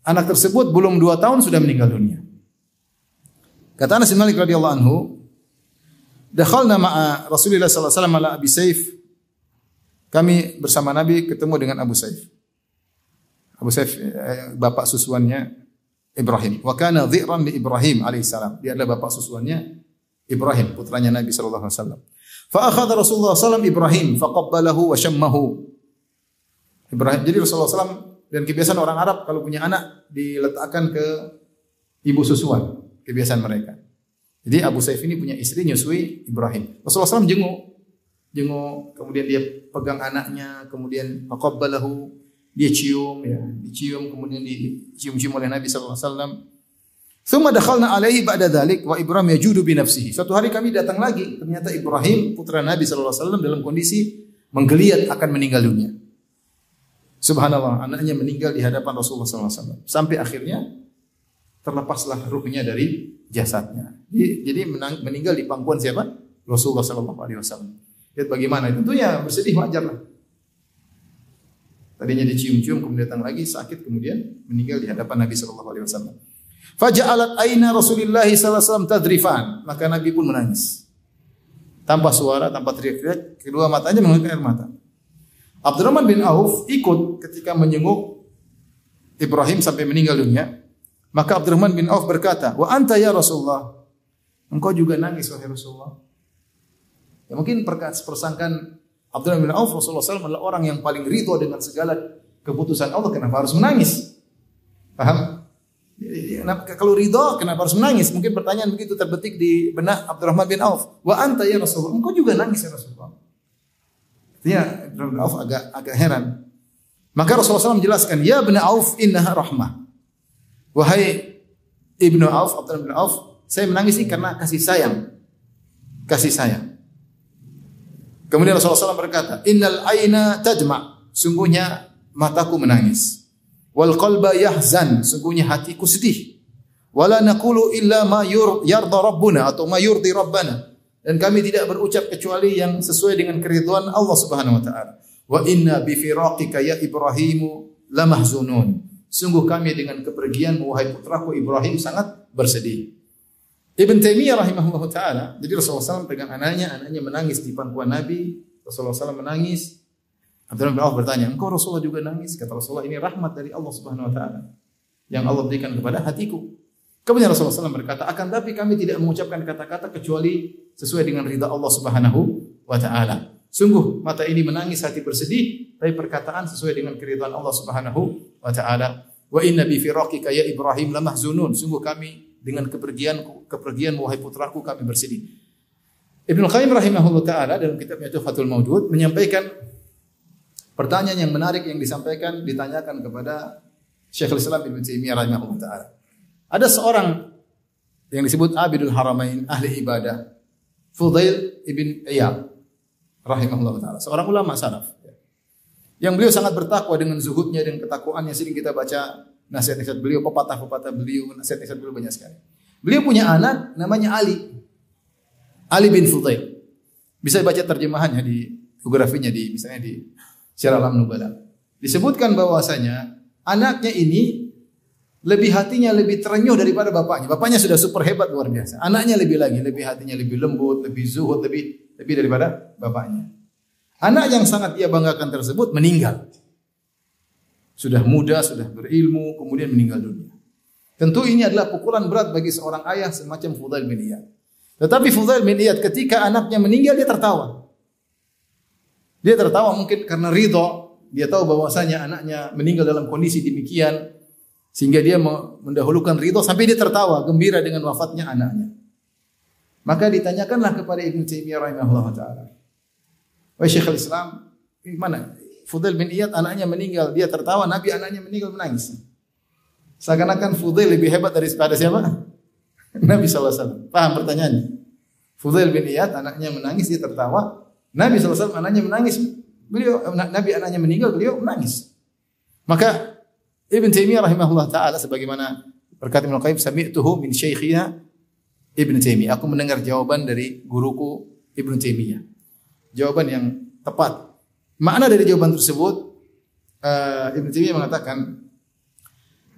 Speaker 1: anak tersebut belum 2 tahun sudah meninggal dunia. Kata Anas bin Malik radhiyallahu anhu, dakhalna ma'a Rasulullah sallallahu alaihi wasallam ala Abi Saif. Kami bersama Nabi ketemu dengan Abu Saif. Abu Saif bapak susuannya Ibrahim. Wa kana dhi'ran li Ibrahim alaihissalam. Dia adalah bapak susuannya Ibrahim, putranya Nabi sallallahu alaihi wasallam. Fa akhadha Rasulullah sallallahu Ibrahim faqabbalahu wa shammahu. Ibrahim, jadi Rasulullah sallallahu dan kebiasaan orang Arab kalau punya anak diletakkan ke ibu susuan, kebiasaan mereka. Jadi Abu Saif ini punya istri nyusui Ibrahim. Rasulullah SAW jenguk, kemudian dia pegang anaknya, kemudian faqabbalahu, dia cium, ya, dicium, kemudian dicium-cium oleh Nabi sallallahu alaihi wasallam. Tsumma dakhalna alaihi ba'da dzalik wa Ibrahim yajudu bi nafsihi. Suatu hari kami datang lagi, ternyata Ibrahim putra Nabi sallallahu alaihi wasallam dalam kondisi menggeliat akan meninggal dunia. Subhanallah, anaknya meninggal di hadapan Rasulullah sallallahu alaihi wasallam. Sampai akhirnya terlepaslah ruhnya dari jasadnya. Jadi meninggal di pangkuan siapa? Rasulullah sallallahu alaihi wasallam. Lihat bagaimana itu. Tentunya bersedih, wajar lah. Tadinya dicium-cium, kemudian datang lagi sakit, kemudian meninggal di hadapan Nabi sallallahu alaihi wasallam. Faja'alat aina Rasulullah sallallahu alaihi wasallam tadrifan, maka Nabi pun menangis. Tanpa suara, tanpa teriak-teriak, kedua matanya mengeluarkan air mata. Abdurrahman bin Auf ikut ketika menyenguk Ibrahim sampai meninggal dunia. Maka Abdurrahman bin Auf berkata, "Wa anta ya Rasulullah?" Engkau juga nangis wahai Rasulullah. Ya mungkin persangkaan Abdurrahman bin Auf, Rasulullah SAW adalah orang yang paling ridho dengan segala keputusan Allah, kenapa harus menangis? Paham? Kalau ridho, kenapa harus menangis? Mungkin pertanyaan begitu terbetik di benak Abdurrahman bin Auf. Wa anta ya Rasulullah, engkau juga nangis ya Rasulullah. Artinya Abdurrahman bin Auf agak heran. Maka Rasulullah SAW menjelaskan, ya ibn Auf innaha rahmah. Wahai ibnu Auf, Abdurrahman bin Auf, saya menangis ini karena kasih sayang. Kasih sayang. Kemudian Rasulullah SAW berkata, innal aina tadma, sungguhnya mataku menangis. Wal qalba yahzan, sungguhnya hatiku sedih. Wala naqulu illa ma yarda rabbuna atau ma yurdi rabbana. Dan kami tidak berucap kecuali yang sesuai dengan keridhaan Allah Subhanahu wa taala. Wa inna bi firaqika ya Ibrahimu lamahzunun. Sungguh kami dengan kepergianmu wahai putraku Ibrahim sangat bersedih. Ibn Taimiyah rahimahullah ta'ala, jadi Rasulullah SAW pegang anaknya menangis di pangkuan Nabi, Rasulullah SAW menangis. Abdurrahman bin Auf bertanya, engkau Rasulullah juga nangis? Kata Rasulullah, ini rahmat dari Allah Subhanahu wa ta'ala yang Allah berikan kepada hatiku. Kemudian Rasulullah SAW berkata, akan tapi kami tidak mengucapkan kata-kata kecuali sesuai dengan ridha Allah Subhanahu wa ta'ala. Sungguh mata ini menangis, hati bersedih, tapi perkataan sesuai dengan keridhaan Allah Subhanahu wa ta'ala. Wa inna bi firaqika ya Ibrahim lamahzunun. Sungguh kami dengan kepergian wahai putraku kami bersedih. Ibnu Qayyim rahimahullah taala dalam kitabnya Tuhfatul Maudud menyampaikan pertanyaan yang menarik yang ditanyakan kepada Syekhul Islam Ibnu Taimiyah rahimahullah taala. Ada seorang yang disebut Abidul Haramain, ahli ibadah, Fudail ibn Iyad rahimahullah taala, seorang ulama salaf. Yang beliau sangat bertakwa dengan zuhudnya dan ketakwaannya, sering kita baca nasihat-nasihat beliau, pepatah-pepatah beliau, nasihat-nasihat beliau banyak sekali. Beliau punya anak namanya Ali bin Fudail. Bisa baca terjemahannya di biografinya misalnya di Syiar Alam Nubala. Disebutkan bahwasanya anaknya ini hatinya lebih terenyuh daripada bapaknya. Bapaknya sudah super hebat luar biasa. Anaknya lebih hatinya lebih lembut, lebih zuhud, lebih daripada bapaknya. Anak yang sangat ia banggakan tersebut meninggal. Sudah muda, sudah berilmu, kemudian meninggal dunia. Tentu ini adalah pukulan berat bagi seorang ayah semacam Fudail bin Iyad. Tetapi Fudail bin Iyad ketika anaknya meninggal dia tertawa. Dia tertawa mungkin karena ridho. Dia tahu bahwasanya anaknya meninggal dalam kondisi demikian. Sehingga dia mendahulukan ridho sampai dia tertawa, gembira dengan wafatnya anaknya. Maka ditanyakanlah kepada Ibnu Taimiyah rahimahullah ta'ala. Wahai Syekhul Islam, mana? Fudail bin Iyad anaknya meninggal, dia tertawa, Nabi anaknya meninggal menangis. Seakan-akan Fudail lebih hebat daripada siapa? Nabi SAW. Paham pertanyaannya? Fudail bin Iyad anaknya menangis, dia tertawa. Nabi SAW anaknya menangis, Nabi anaknya meninggal, beliau menangis. Maka Ibn Taimiyah rahimahullah ta'ala sebagaimana berkata Ibnu Qayyim, sami'tuhu min syekhina Ibn Taimiyah. Aku mendengar jawaban dari guruku Ibn Taimiyah. Jawaban yang tepat. Makna dari jawaban tersebut, Ibn Taimiyah mengatakan,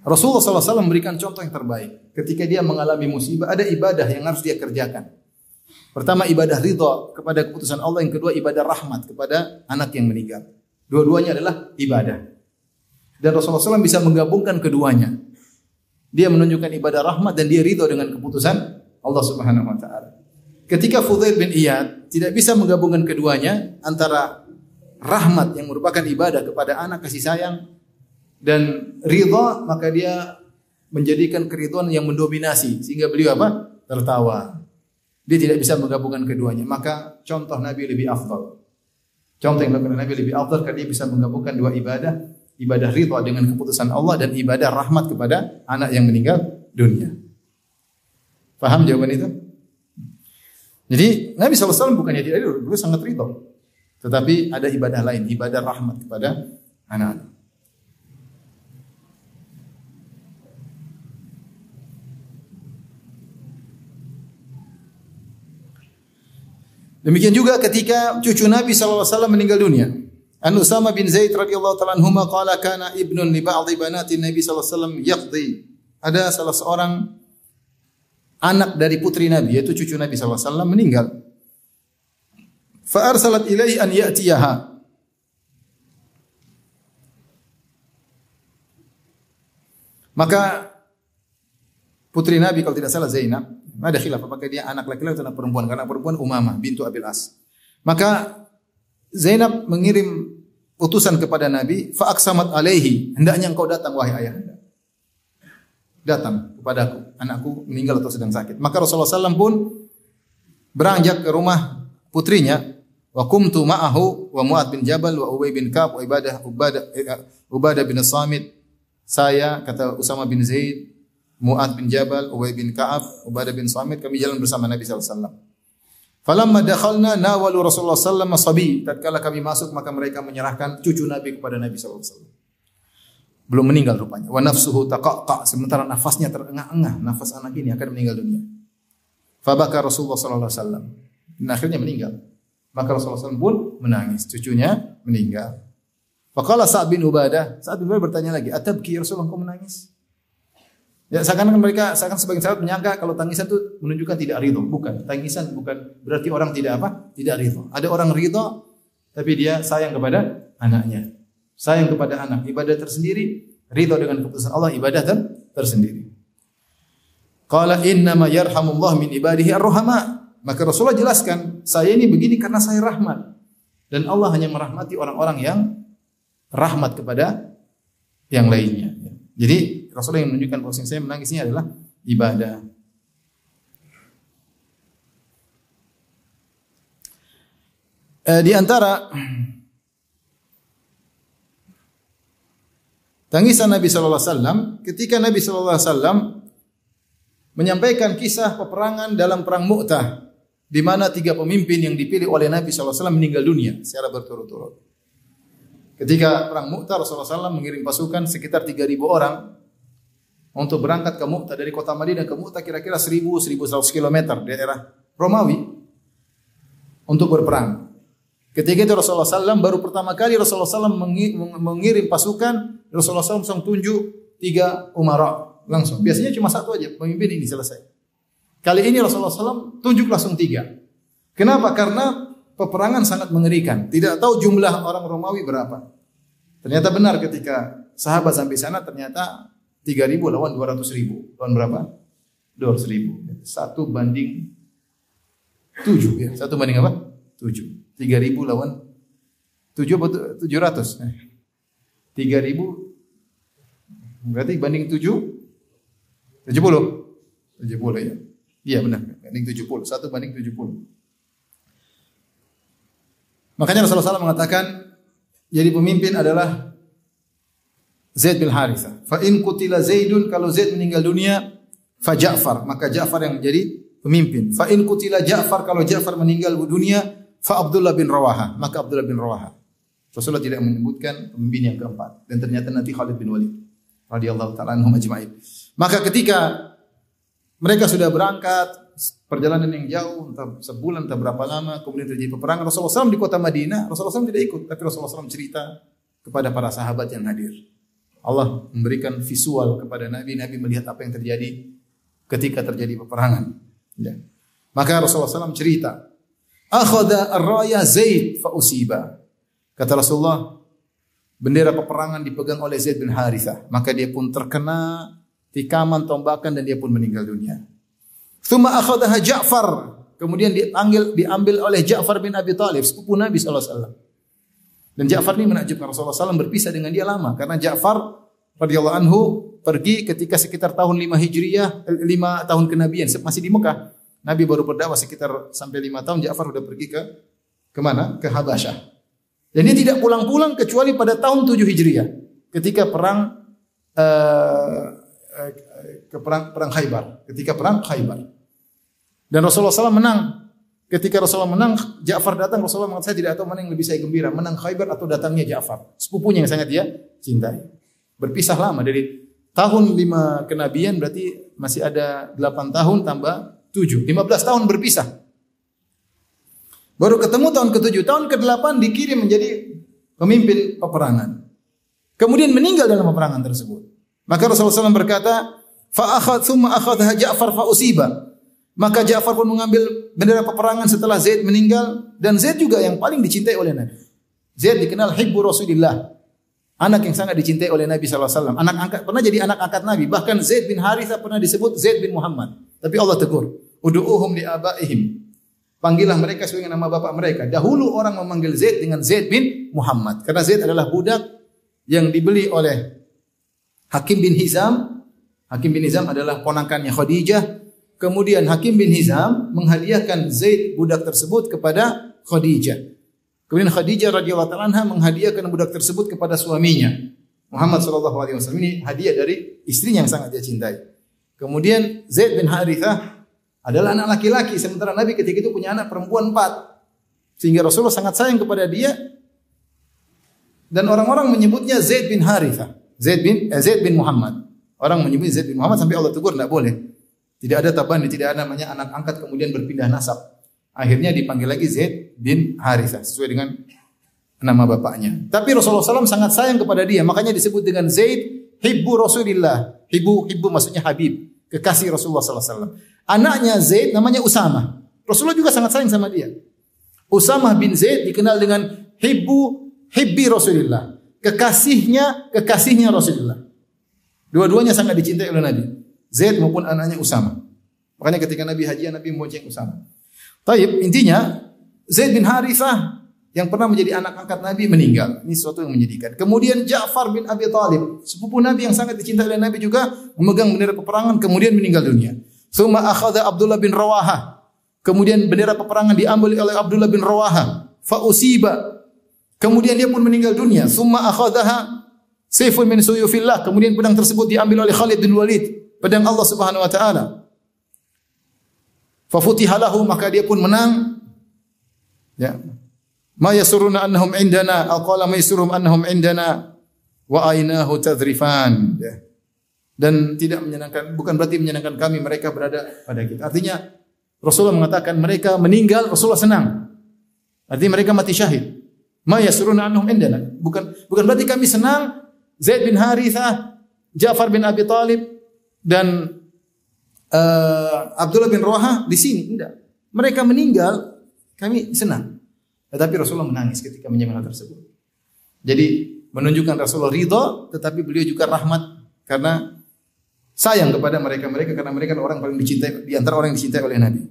Speaker 1: Rasulullah SAW memberikan contoh yang terbaik. Ketika dia mengalami musibah, ada ibadah yang harus dia kerjakan. Pertama, ibadah ridha kepada keputusan Allah. Yang kedua, ibadah rahmat kepada anak yang meninggal. Dua-duanya adalah ibadah. Dan Rasulullah SAW bisa menggabungkan keduanya. Dia menunjukkan ibadah rahmat dan dia ridha dengan keputusan Allah Subhanahu wa taala. Ketika Fudail bin Iyad tidak bisa menggabungkan keduanya, antara rahmat yang merupakan ibadah kepada anak, kasih sayang, dan ridha, maka dia menjadikan keridhaan yang mendominasi sehingga beliau apa? Tertawa. Dia tidak bisa menggabungkan keduanya. Maka contoh Nabi lebih afdal. Contoh yang dilakukan Nabi lebih afdal karena dia bisa menggabungkan dua ibadah, ibadah ridha dengan keputusan Allah dan ibadah rahmat kepada anak yang meninggal dunia. Faham jawaban itu? Jadi Nabi SAW bukannya tidak ridha, beliau sangat ridha. Tetapi ada ibadah lain, ibadah rahmat kepada anak-anak. Demikian juga ketika cucu Nabi SAW meninggal dunia. An Usama bin Zaid radhiyallahu ta'ala anhuma qala kana ibnun li ba'dhi banati Nabi SAW yaqdi. Ada salah seorang anak dari putri Nabi, yaitu cucu Nabi SAW meninggal. Fa arsalat ilaihi an ya'tiyaha. Maka putri Nabi kalau tidak salah Zainab, ada khilaf apakah dia anak laki-laki atau anak perempuan. Karena perempuan Umamah bintu Abil As. Maka Zainab mengirim utusan kepada Nabi, fa aksamat alaihi, hendaknya engkau datang wahai ayahanda. Datang kepadaku, anakku meninggal atau sedang sakit. Maka Rasulullah SAW pun beranjak ke rumah putrinya, wa kumtu ma'ahu wa Mu'ad bin Jabal wa Ubay bin Ka'ab wa Ubadah bin Samit. Saya, kata Usama bin Zaid, Mu'ad bin Jabal, Ubay bin Ka'ab, Ubadah bin Samit, kami jalan bersama Nabi SAW. Falamma dakhalna nawalu Rasulullah SAW sabi. Tatkala kami masuk, maka mereka menyerahkan cucu Nabi kepada Nabi SAW. Belum meninggal rupanya. Wa nafsuhu taqaqa, sementara nafasnya terengah-engah, nafas anak ini akan meninggal dunia. Fabaka Rasulullah SAW. Dan akhirnya meninggal. Maka Rasulullah SAW pun menangis, cucunya meninggal. Faqala Sa'ad bin Ubadah, Sa'ad bin Ubadah bertanya lagi, atabki Rasulullah, engkau menangis? Ya, seakan-akan mereka, sebagian sahabat menyangka kalau tangisan itu menunjukkan tidak ridho. Bukan, tangisan bukan berarti orang tidak apa? Tidak ridho. Ada orang ridho, tapi dia sayang kepada anaknya. Sayang kepada anak, ibadah tersendiri. Ridho dengan keputusan Allah, ibadah tersendiri. Qala innama yarhamullah min ibadihi ar-ruhama. Maka Rasulullah jelaskan, saya ini begini karena saya rahmat. Dan Allah hanya merahmati orang-orang yang rahmat kepada yang lainnya. Jadi Rasulullah yang menunjukkan bahwa saya menangisnya adalah ibadah. Di antara tangisan Nabi sallallahu alaihi wasallam ketika Nabi sallallahu alaihi wasallam menyampaikan kisah peperangan dalam perang Mu'tah, di mana 3 pemimpin yang dipilih oleh Nabi sallallahu alaihi wasallam meninggal dunia secara berturut-turut. Ketika perang Mu'tah, Rasulullah SAW mengirim pasukan sekitar 3.000 orang untuk berangkat ke Mu'tah. Dari kota Madinah ke Mu'tah kira-kira 1.100 km daerah Romawi untuk berperang. Ketika itu Rasulullah SAW baru pertama kali Rasulullah SAW mengirim pasukan, Rasulullah SAW langsung tunjuk 3 umara langsung. Biasanya cuma 1 aja, pemimpin ini selesai. Kali ini Rasulullah SAW tunjuk langsung 3. Kenapa? Karena peperangan sangat mengerikan. Tidak tahu jumlah orang Romawi berapa. Ternyata benar ketika sahabat sampai sana ternyata 3.000 lawan 200.000. Lawan berapa? 200.000. 1 banding 7 ya. 1 banding apa? 7. 3.000 lawan 7 apa 700? 3.000 berarti banding 7 70. 70 ya. Iya benar, banding 70. 1 banding 70. Makanya Rasulullah SAW mengatakan, jadi pemimpin adalah Zaid bin Harithah. Fa in qutila Zaidun, kalau Zaid meninggal dunia, fa Ja'far, maka Ja'far yang menjadi pemimpin. Fa in qutila Ja'far, kalau Ja'far meninggal dunia, fa Abdullah bin Rawaha, maka Abdullah bin Rawaha. Rasulullah tidak menyebutkan pemimpin yang keempat, dan ternyata nanti Khalid bin Walid radhiyallahu taala anhum ajma'in. Maka ketika mereka sudah berangkat perjalanan yang jauh, entah sebulan, entah berapa lama, kemudian terjadi peperangan. Rasulullah SAW di kota Madinah, Rasulullah SAW tidak ikut, tapi Rasulullah SAW cerita kepada para sahabat yang hadir. Allah memberikan visual kepada Nabi, Nabi melihat apa yang terjadi ketika terjadi peperangan. Ya. Maka Rasulullah SAW cerita, akhadha ar-raya Zaid fa usiba. Kata Rasulullah, bendera peperangan dipegang oleh Zaid bin Harithah, maka dia pun terkena tikaman, tombakan, dan dia pun meninggal dunia. Tsumma akhadha Ja'far, kemudian diambil oleh Ja'far bin Abi Thalib, sepupu Nabi sallallahu alaihi wasallam. Dan Ja'far ini menakjubkan, Rasulullah SAW berpisah dengan dia lama, karena Ja'far radhiyallahu anhu pergi ketika sekitar tahun 5 Hijriah, 5 tahun kenabian, masih di Mekah. Nabi baru berdakwah sekitar sampai 5 tahun, Ja'far sudah pergi ke mana? Ke Habasyah. Dan dia tidak pulang-pulang kecuali pada tahun 7 Hijriah, ketika perang Khaybar, ketika perang Khaybar. Dan Rasulullah SAW menang. Ketika Rasulullah menang, Ja'far datang, Rasulullah mengatakan, saya tidak tahu mana yang lebih saya gembira, menang Khaybar atau datangnya Ja'far, sepupunya yang sangat dia cintai. Berpisah lama, dari tahun 5 kenabian berarti masih ada 8 tahun tambah 7, 15 tahun berpisah. Baru ketemu tahun ke-7, tahun ke-8 dikirim menjadi pemimpin peperangan. Kemudian meninggal dalam peperangan tersebut. Maka Rasulullah SAW berkata, thumma akhadha Ja'far fa usiba. Maka Ja'far pun mengambil bendera peperangan setelah Zaid meninggal, dan Zaid juga yang paling dicintai oleh Nabi. Zaid dikenal hibbu Rasulillah, anak yang sangat dicintai oleh Nabi sallallahu alaihi wasallam. Anak angkat, pernah jadi anak angkat Nabi. Bahkan Zaid bin Harithah pernah disebut Zaid bin Muhammad. Tapi Allah tegur, ud'uuhum li abaihim. Panggillah mereka sesuai dengan nama bapak mereka. Dahulu orang memanggil Zaid dengan Zaid bin Muhammad, karena Zaid adalah budak yang dibeli oleh Hakim bin Hizam. Hakim bin Hizam adalah ponakannya Khadijah. Kemudian Hakim bin Hizam menghadiahkan Zaid, budak tersebut, kepada Khadijah. Kemudian Khadijah radhiyallahu anha menghadiahkan budak tersebut kepada suaminya Muhammad sallallahu alaihi wasallam. Ini hadiah dari istrinya yang sangat dia cintai. Kemudian Zaid bin Harithah adalah anak laki-laki, sementara Nabi ketika itu punya anak perempuan 4. Sehingga Rasulullah sangat sayang kepada dia, dan orang-orang menyebutnya Zaid bin Harithah, Zaid bin Muhammad. Orang menyebut Zaid bin Muhammad sampai Allah tegur, tidak boleh. Tidak ada tabani, tidak ada namanya anak angkat kemudian berpindah nasab. Akhirnya dipanggil lagi Zaid bin Harithah sesuai dengan nama bapaknya. Tapi Rasulullah SAW sangat sayang kepada dia, makanya disebut dengan Zaid hibbu Rasulillah. Hibbu maksudnya Habib, kekasih Rasulullah SAW. Anaknya Zaid namanya Usamah. Rasulullah juga sangat sayang sama dia. Usamah bin Zaid dikenal dengan hibbi Rasulillah, kekasihnya Rasulullah. Dua-duanya sangat dicintai oleh Nabi, Zaid maupun anaknya Usamah. Makanya ketika Nabi haji, Nabi membonceng Usamah. Taib, intinya Zaid bin Harithah yang pernah menjadi anak angkat Nabi meninggal. Ini sesuatu yang menyedihkan. Kemudian Ja'far bin Abi Thalib, sepupu Nabi yang sangat dicintai oleh Nabi juga, memegang bendera peperangan, kemudian meninggal dunia. Tsumma akhadha Abdullah bin Rawaha. Kemudian bendera peperangan diambil oleh Abdullah bin Rawaha. Fa usiba. Kemudian dia pun meninggal dunia. Tsumma akhadhaha sayfun min suyufillah. Kemudian pedang tersebut diambil oleh Khalid bin Walid, pedang Allah Subhanahu wa taala. Fa futiha lahu, maka dia pun menang. Ya. Ma yasuruna annahum indana, aqala ma yasurum annahum indana wa ainahu tadrifan. Ya. Dan tidak menyenangkan, bukan berarti menyenangkan kami mereka berada pada kita. Artinya Rasulullah mengatakan mereka meninggal, Rasulullah senang. Artinya mereka mati syahid. Ma yasuruna annahum indana. Bukan berarti kami senang Zaid bin Harithah, Ja'far bin Abi Thalib dan Abdullah bin Rawaha di sini. Tidak. Mereka meninggal, kami senang. Tetapi Rasulullah menangis ketika menyampaikan hal tersebut. Jadi menunjukkan Rasulullah ridha, tetapi beliau juga rahmat karena sayang kepada mereka karena mereka orang paling dicintai di antara orang yang dicintai oleh Nabi.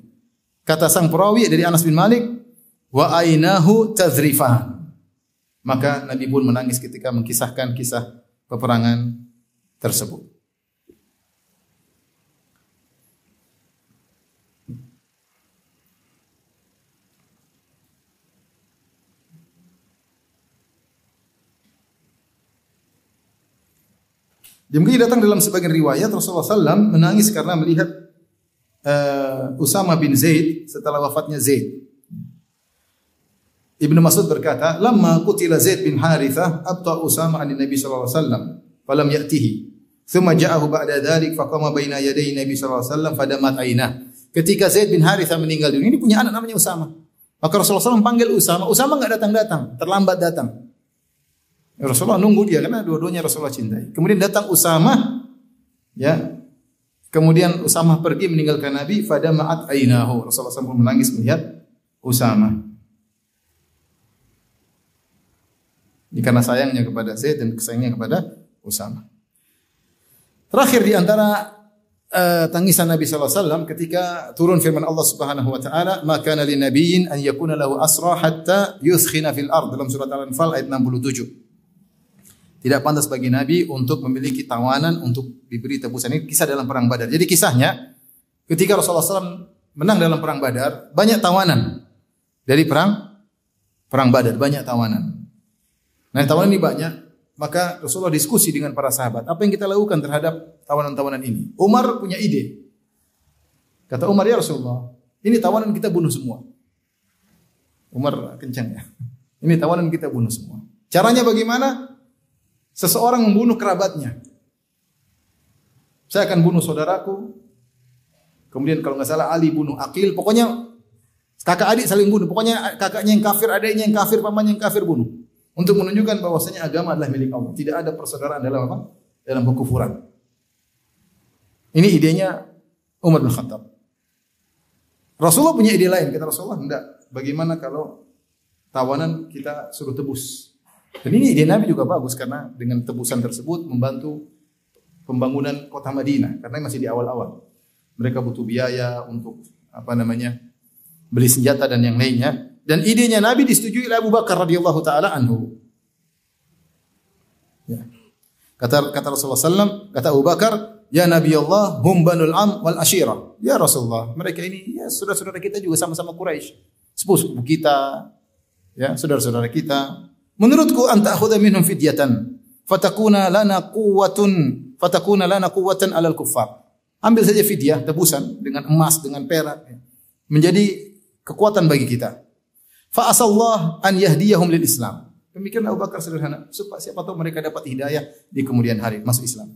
Speaker 1: Kata sang perawi dari Anas bin Malik, wa ainahu tazrifan. Maka Nabi pun menangis ketika mengkisahkan kisah peperangan tersebut. Demikian datang dalam sebagian riwayat Rasulullah SAW menangis karena melihat Usama bin Zaid setelah wafatnya Zaid. Ibnu Mas'ud berkata, "Lamma qutila Zaid bin Harithah, abta Usama an Nabi sallallahu alaihi wasallam, falam ya'tihi. Thumma ja'ahu ba'da dzalik faqama baina yaday Nabi sallallahu alaihi wasallam fadamat ainah." Ketika Zaid bin Harithah meninggal dunia, ini punya anak namanya Usama. Maka Rasulullah SAW panggil Usama, Usama enggak datang-datang, terlambat datang. Rasulullah nunggu dia karena dua-duanya Rasulullah cintai. Kemudian datang Usama, ya. Kemudian Usama pergi meninggalkan Nabi, fadama'at ainahu. Rasulullah SAW menangis melihat Usama. Ini karena sayangnya kepada Zaid dan sayangnya kepada Usama. Terakhir di antara tangisan Nabi sallallahu alaihi wasallam ketika turun firman Allah Subhanahu wa taala, "Ma kana lin nabiyyin an yakuna lahu asra hatta yuskhina fil ard." Dalam surat Al-Anfal ayat 67. Tidak pantas bagi Nabi untuk memiliki tawanan untuk diberi tebusan. Ini kisah dalam perang Badar. Jadi kisahnya ketika Rasulullah SAW menang dalam perang Badar, banyak tawanan dari perang Badar, banyak tawanan. Nah, tawanan ini banyak, maka Rasulullah diskusi dengan para sahabat. Apa yang kita lakukan terhadap tawanan-tawanan ini? Umar punya ide. Kata Umar, "Ya Rasulullah, ini tawanan kita bunuh semua." Umar kencang ya. Ini tawanan kita bunuh semua. Caranya bagaimana? Seseorang membunuh kerabatnya. Saya akan bunuh saudaraku. Kemudian kalau nggak salah Ali bunuh Aqil. Pokoknya kakak adik saling bunuh. Pokoknya kakaknya yang kafir, adiknya yang kafir, pamannya yang kafir bunuh. Untuk menunjukkan bahwasanya agama adalah milik Allah. Tidak ada persaudaraan dalam apa? Dalam kekufuran. Ini idenya Umar bin Khattab. Rasulullah punya ide lain. Kata Rasulullah, enggak. Bagaimana kalau tawanan kita suruh tebus? Dan ini ide Nabi juga bagus karena dengan tebusan tersebut membantu pembangunan kota Madinah. Karena masih di awal-awal. Mereka butuh biaya untuk beli senjata dan yang lainnya. Dan idenya Nabi disetujui oleh Abu Bakar radhiyallahu taala anhu. Ya. Kata Rasulullah SAW, kata Abu Bakar, "Ya Nabi Allah, hum banul am wal ashirah." Ya Rasulullah, mereka ini ya saudara-saudara kita juga sama-sama Quraisy. Sepupu kita, ya saudara-saudara kita. Menurutku anta akhudha minhum fidyatan fatakuna lana quwwatan alal kuffar. Ambil saja fidyah, tebusan dengan emas, dengan perak, ya. Menjadi kekuatan bagi kita. Fa asallah an yahdiyahum lil Islam. Pemikiran Abu Bakar sederhana, supaya siapa tahu mereka dapat hidayah di kemudian hari masuk Islam.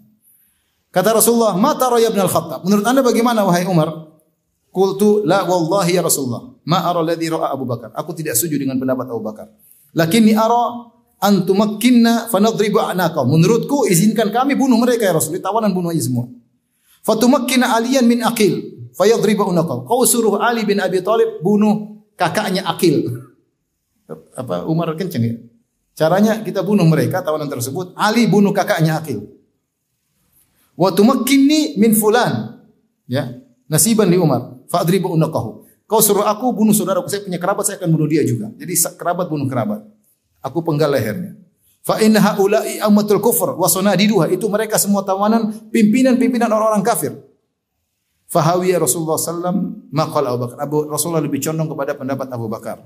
Speaker 1: Kata Rasulullah, "Ma tara ya Ibn al-Khattab?" Menurut Anda bagaimana wahai Umar? Qultu la wallahi ya Rasulullah, ma ara alladhi ra'a Abu Bakar. Aku tidak setuju dengan pendapat Abu Bakar. Lakinni ara an tumakkinna fa nadribu a'naqa. Menurutku izinkan kami bunuh mereka ya Rasul, tawanan bunuh aja semua. Fatumakkina Aliyan min Aqil fayadribu a'naqa. Kau suruh Ali bin Abi Thalib bunuh kakaknya Aqil. Umar kenceng ya. Caranya kita bunuh mereka tawanan tersebut. Ali bunuh kakaknya Aqil. Wa tumakkinni min fulan. Ya, nasiban li Umar. Fa'dribu unaqahu. Kau suruh aku bunuh saudaraku, saya punya kerabat, saya akan bunuh dia juga. Jadi kerabat bunuh kerabat. Aku penggal lehernya. Fa inna haula'i ammatul kufr wa sunadiduha. Itu mereka semua tawanan pimpinan-pimpinan orang-orang kafir. Fahawiya Rasulullah sallam maqala Abu Bakar. Rasulullah lebih condong kepada pendapat Abu Bakar.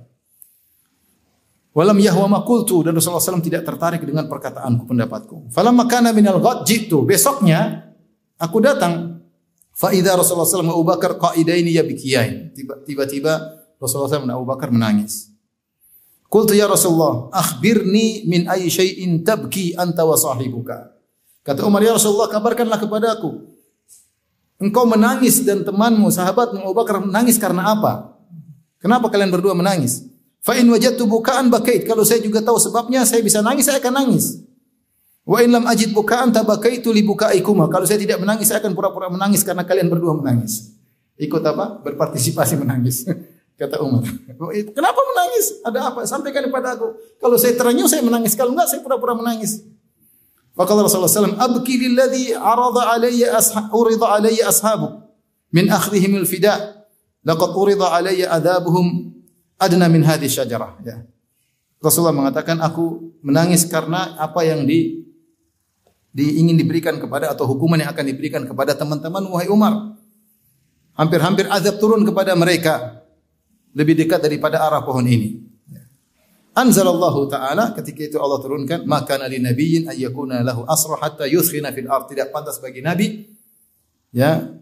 Speaker 1: Walam yahwa ma qultu, dan Rasulullah SAW tidak tertarik dengan perkataanku, pendapatku. Falamma kana minal ghad jitu. Besoknya aku datang. Fa idza Rasulullah SAW wa Abu Bakar qa'idaini yabkiyain. Tiba-tiba Rasulullah SAW dan Abu Bakar menangis. Qultu ya Rasulullah, akhbirni min ayyi syai'in tabki anta wa sahibuka. Kata Umar, ya Rasulullah, kabarkanlah kepada aku. Engkau menangis dan temanmu, sahabatmu Abu Bakar menangis karena apa? Kenapa kalian berdua menangis? Fa in wajadtu bukaan bakait. Kalau saya juga tahu sebabnya, saya bisa nangis, saya akan nangis. Wa in lam ajid bukaan tabakaitu li bukaikuma. Kalau saya tidak menangis, saya akan pura-pura menangis karena kalian berdua menangis. Ikut apa? Berpartisipasi menangis. Kata Umar. Kenapa menangis? Ada apa? Sampaikan kepada aku. Kalau saya terenyuh, saya menangis. Kalau enggak, saya pura-pura menangis. Faqala Rasulullah SAW, abki lilladhi urida alayya ashabu min akhdhihimul fida. Laqad urida alayya adhabuhum adna min hadhihi syajarah. Ya. Rasulullah mengatakan, aku menangis karena apa yang ingin diberikan kepada, atau hukuman yang akan diberikan kepada teman-teman wahai Umar. Hampir-hampir azab turun kepada mereka lebih dekat daripada arah pohon ini. Ya. Anzalallahu ta'ala, ketika itu Allah turunkan, maka nabi nabiyyin ayyakuna lahu asra hatta yuskhina fil ard. Tidak pantas bagi nabi, ya,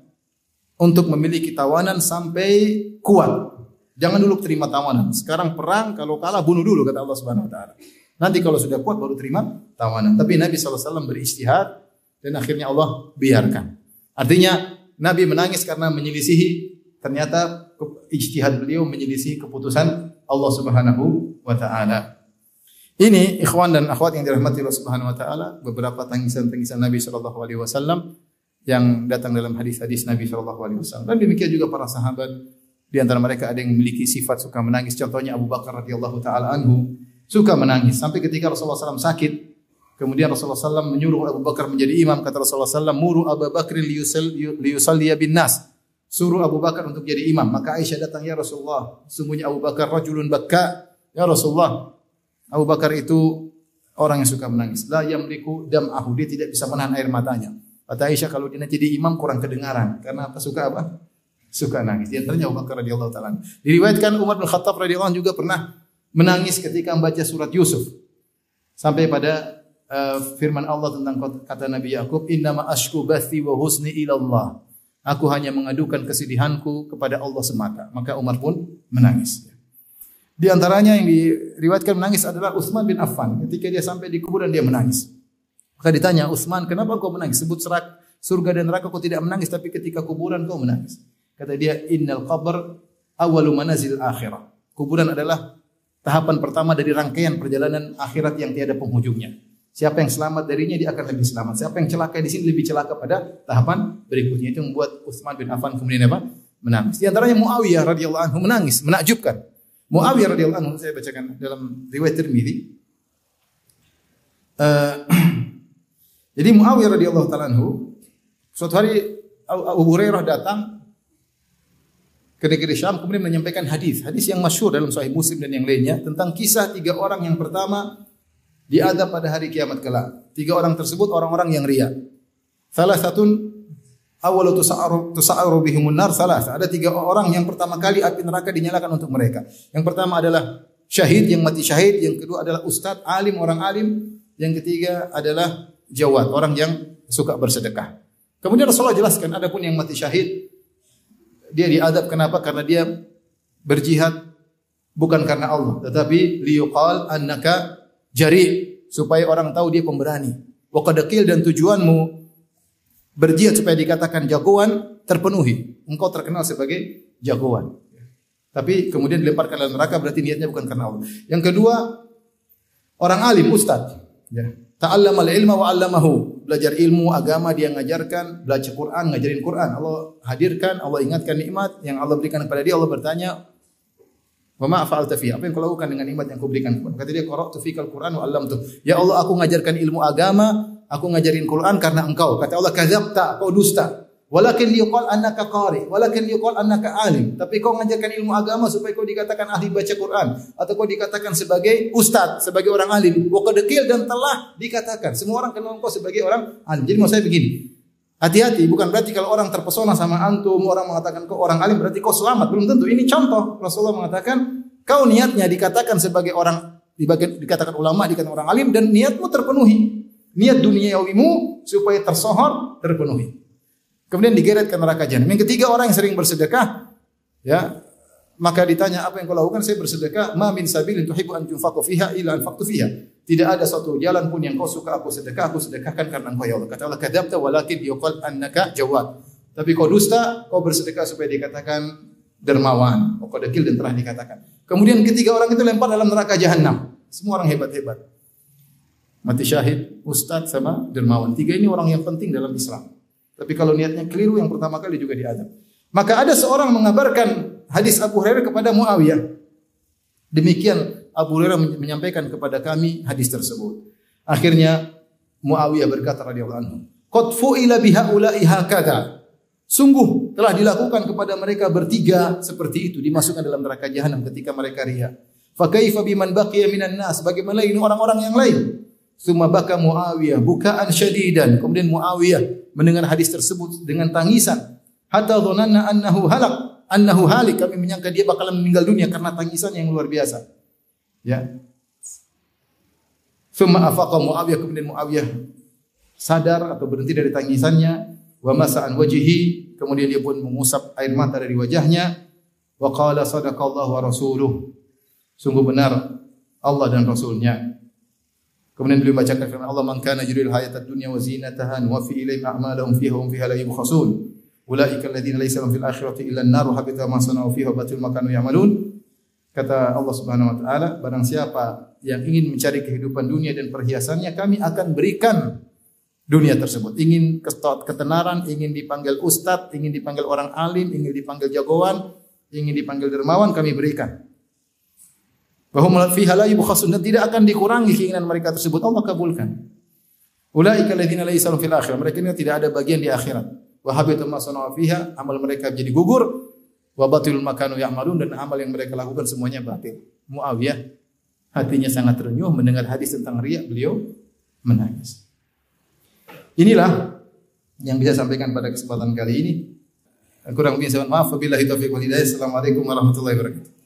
Speaker 1: untuk memiliki tawanan sampai kuat. Jangan dulu terima tawanan. Sekarang perang, kalau kalah bunuh dulu kata Allah Subhanahu wa taala. Nanti kalau sudah kuat baru terima tawanan. Tapi Nabi SAW beristihad dan akhirnya Allah biarkan. Artinya Nabi menangis karena menyelisihi, ternyata ijtihad beliau menyelisihi keputusan Allah Subhanahu wa taala. Ini ikhwan dan akhwat yang dirahmati Allah Subhanahu wa taala, beberapa tangisan-tangisan Nabi sallallahu alaihi wasallam yang datang dalam hadis-hadis Nabi sallallahu alaihi wasallam. Dan demikian juga para sahabat, di antara mereka ada yang memiliki sifat suka menangis. Contohnya Abu Bakar radhiyallahu taala anhu suka menangis sampai ketika Rasulullah SAW sakit. Kemudian Rasulullah SAW menyuruh Abu Bakar menjadi imam. Kata Rasulullah SAW, "Muru Abu Bakr liyusalliya bin nas." Suruh Abu Bakar untuk jadi imam. Maka Aisyah datang, "Ya Rasulullah, sungguhnya Abu Bakar rajulun bakka." Ya Rasulullah, Abu Bakar itu orang yang suka menangis. La yamliku dam'ahu, dia tidak bisa menahan air matanya. Kata Aisyah, kalau dia jadi imam kurang kedengaran. Karena apa? Suka apa? Suka nangis. Di antaranya Abu Bakar radhiyallahu taala. Diriwayatkan Umar bin Khattab radhiyallahu anhu juga pernah menangis ketika membaca surat Yusuf. Sampai pada firman Allah tentang kata Nabi Yakub, "Innama ashku bathi wa husni ila Allah." Aku hanya mengadukan kesedihanku kepada Allah semata. Maka Umar pun menangis. Di antaranya yang diriwayatkan menangis adalah Utsman bin Affan. Ketika dia sampai di kuburan dia menangis. Maka ditanya, "Utsman, kenapa kau menangis? Sebut surga dan neraka kau tidak menangis, tapi ketika kuburan kau menangis." Kata dia, "Innal qabr awwalu manazil akhirah." Kuburan adalah tahapan pertama dari rangkaian perjalanan akhirat yang tiada penghujungnya. Siapa yang selamat darinya dia akan lebih selamat. Siapa yang celaka di sini lebih celaka pada tahapan berikutnya. Itu membuat Utsman bin Affan kemudian apa? Menangis. Di antaranya Muawiyah radhiyallahu anhu menangis, menakjubkan. Muawiyah radhiyallahu anhu, saya bacakan dalam riwayat Tirmidzi. Jadi Muawiyah radhiyallahu taala anhu, suatu hari Abu Hurairah datang ke negeri Syam kemudian menyampaikan hadis yang masyhur dalam Sahih Muslim dan yang lainnya tentang kisah 3 orang yang pertama diadab pada hari kiamat kelak. 3 orang tersebut orang-orang yang riya. Salah satu awwalu tusa'aru bihimun nar salah. Ada 3 orang yang pertama kali api neraka dinyalakan untuk mereka. Yang pertama adalah syahid yang mati syahid, yang kedua adalah ustadz alim orang alim, yang ketiga adalah jawad orang yang suka bersedekah. Kemudian Rasulullah jelaskan adapun yang mati syahid dia diadab kenapa? Karena dia berjihad bukan karena Allah, tetapi liyuqal annaka jari, supaya orang tahu dia pemberani. Wa qad qil, dan tujuanmu berjihad supaya dikatakan jagoan terpenuhi. Engkau terkenal sebagai jagoan. Tapi kemudian dilemparkan dalam neraka berarti niatnya bukan karena Allah. Yang kedua, orang alim, ustaz. Ya. Ta'allamal ilma wa 'allamahu. Belajar ilmu agama dia ngajarkan, belajar Quran, ngajarin Quran. Allah hadirkan, Allah ingatkan nikmat yang Allah berikan kepada dia. Allah bertanya, "Wa ma fa'alta fi?" Apa yang kau lakukan dengan nikmat yang kau berikan? Kata dia, "Qara'tu fikal Quran wa 'allamtu." Ya Allah, aku ngajarkan ilmu agama, aku ngajarin Quran karena engkau. Kata Allah, "Kadzabta," kau dusta. Walakin liqal annaka qari, walakin liqal annaka alim. Tapi kau ngajarkan ilmu agama supaya kau dikatakan ahli baca Quran atau kau dikatakan sebagai ustaz, sebagai orang alim. Wa qad qil, dan telah dikatakan semua orang kenal kau sebagai orang alim. Jadi maksud saya begini. Hati-hati, bukan berarti kalau orang terpesona sama antum, orang mengatakan kau orang alim berarti kau selamat. Belum tentu. Ini contoh. Rasulullah mengatakan kau niatnya dikatakan sebagai orang, dikatakan ulama, dikatakan orang alim, dan niatmu terpenuhi. Niat duniawimu supaya tersohor terpenuhi. Kemudian digeret ke neraka jahanam. Yang ketiga, orang yang sering bersedekah, ya, maka ditanya apa yang kau lakukan? Saya bersedekah. Ma min sabilin tuhibbu an tunfaqu fiha illa anfaqtu fiha. Tidak ada suatu jalan pun yang kau suka aku sedekahkan karena engkau ya Allah. Kata Allah, kadzabta walakin yuqal annaka jawad. Tapi kau dusta, kau bersedekah supaya dikatakan dermawan. Kau dekil dan telah dikatakan. Kemudian ketiga orang itu lempar dalam neraka jahanam. Semua orang hebat-hebat. Mati syahid, ustaz sama dermawan. 3 ini orang yang penting dalam Islam. Tapi kalau niatnya keliru, yang pertama kali juga diadab. Maka ada seorang mengabarkan hadis Abu Hurairah kepada Muawiyah. Demikian Abu Hurairah menyampaikan kepada kami hadis tersebut. Akhirnya Muawiyah berkata radhiyallahu anhu, "Qad fu'ila bihaula'i hakadha." Sungguh telah dilakukan kepada mereka bertiga seperti itu, dimasukkan dalam neraka jahanam ketika mereka riya. Fa kaifa biman baqiya minan nas? Bagaimana ini orang-orang yang lain? Summa baka Muawiyah bukaan syadidan. Kemudian Muawiyah mendengar hadis tersebut dengan tangisan. Hatta dhananna annahu halik. Kami menyangka dia bakalan meninggal dunia karena tangisan yang luar biasa. Ya. Summa afaqa Muawiyah, kemudian Muawiyah sadar atau berhenti dari tangisannya. wa masa'an wajhihi, kemudian dia pun mengusap air mata dari wajahnya, wa qala sadaqallahu wa rasuluh, sungguh benar Allah dan Rasulnya. Kemudian beliau bacakan firman Allah, man kana yuridul hayatad dunya wa zinataha nuwaffi ilaihim a'malahum fiha wa hum fiha la yubkhasun, ulaika alladziina laysa lahum fil akhirati illa an-nar wa habita ma sana'u fiha wa batil ma kanu ya'malun. Kata Allah Subhanahu wa taala, barang siapa yang ingin mencari kehidupan dunia dan perhiasannya, kami akan berikan dunia tersebut. Ingin ketenaran, ingin dipanggil ustadz, ingin dipanggil orang alim, ingin dipanggil jagoan, ingin dipanggil dermawan, kami berikan. Bahwa fiha la yubkhasun, tidak akan dikurangi keinginan mereka tersebut, Allah kabulkan. Ulaika alladziina laysa lahum fil akhirah, mereka ini tidak ada bagian di akhirat. Wa habita ma sana'u fiha, amal mereka jadi gugur. Wa batilul ma kanu ya'malun, dan amal yang mereka lakukan semuanya batil. Muawiyah hatinya sangat renyuh mendengar hadis tentang riya, beliau menangis. Inilah yang bisa sampaikan pada kesempatan kali ini. Kurang lebih saya mohon maaf. Wabillahi taufiq wal hidayah. Assalamualaikum warahmatullahi wabarakatuh.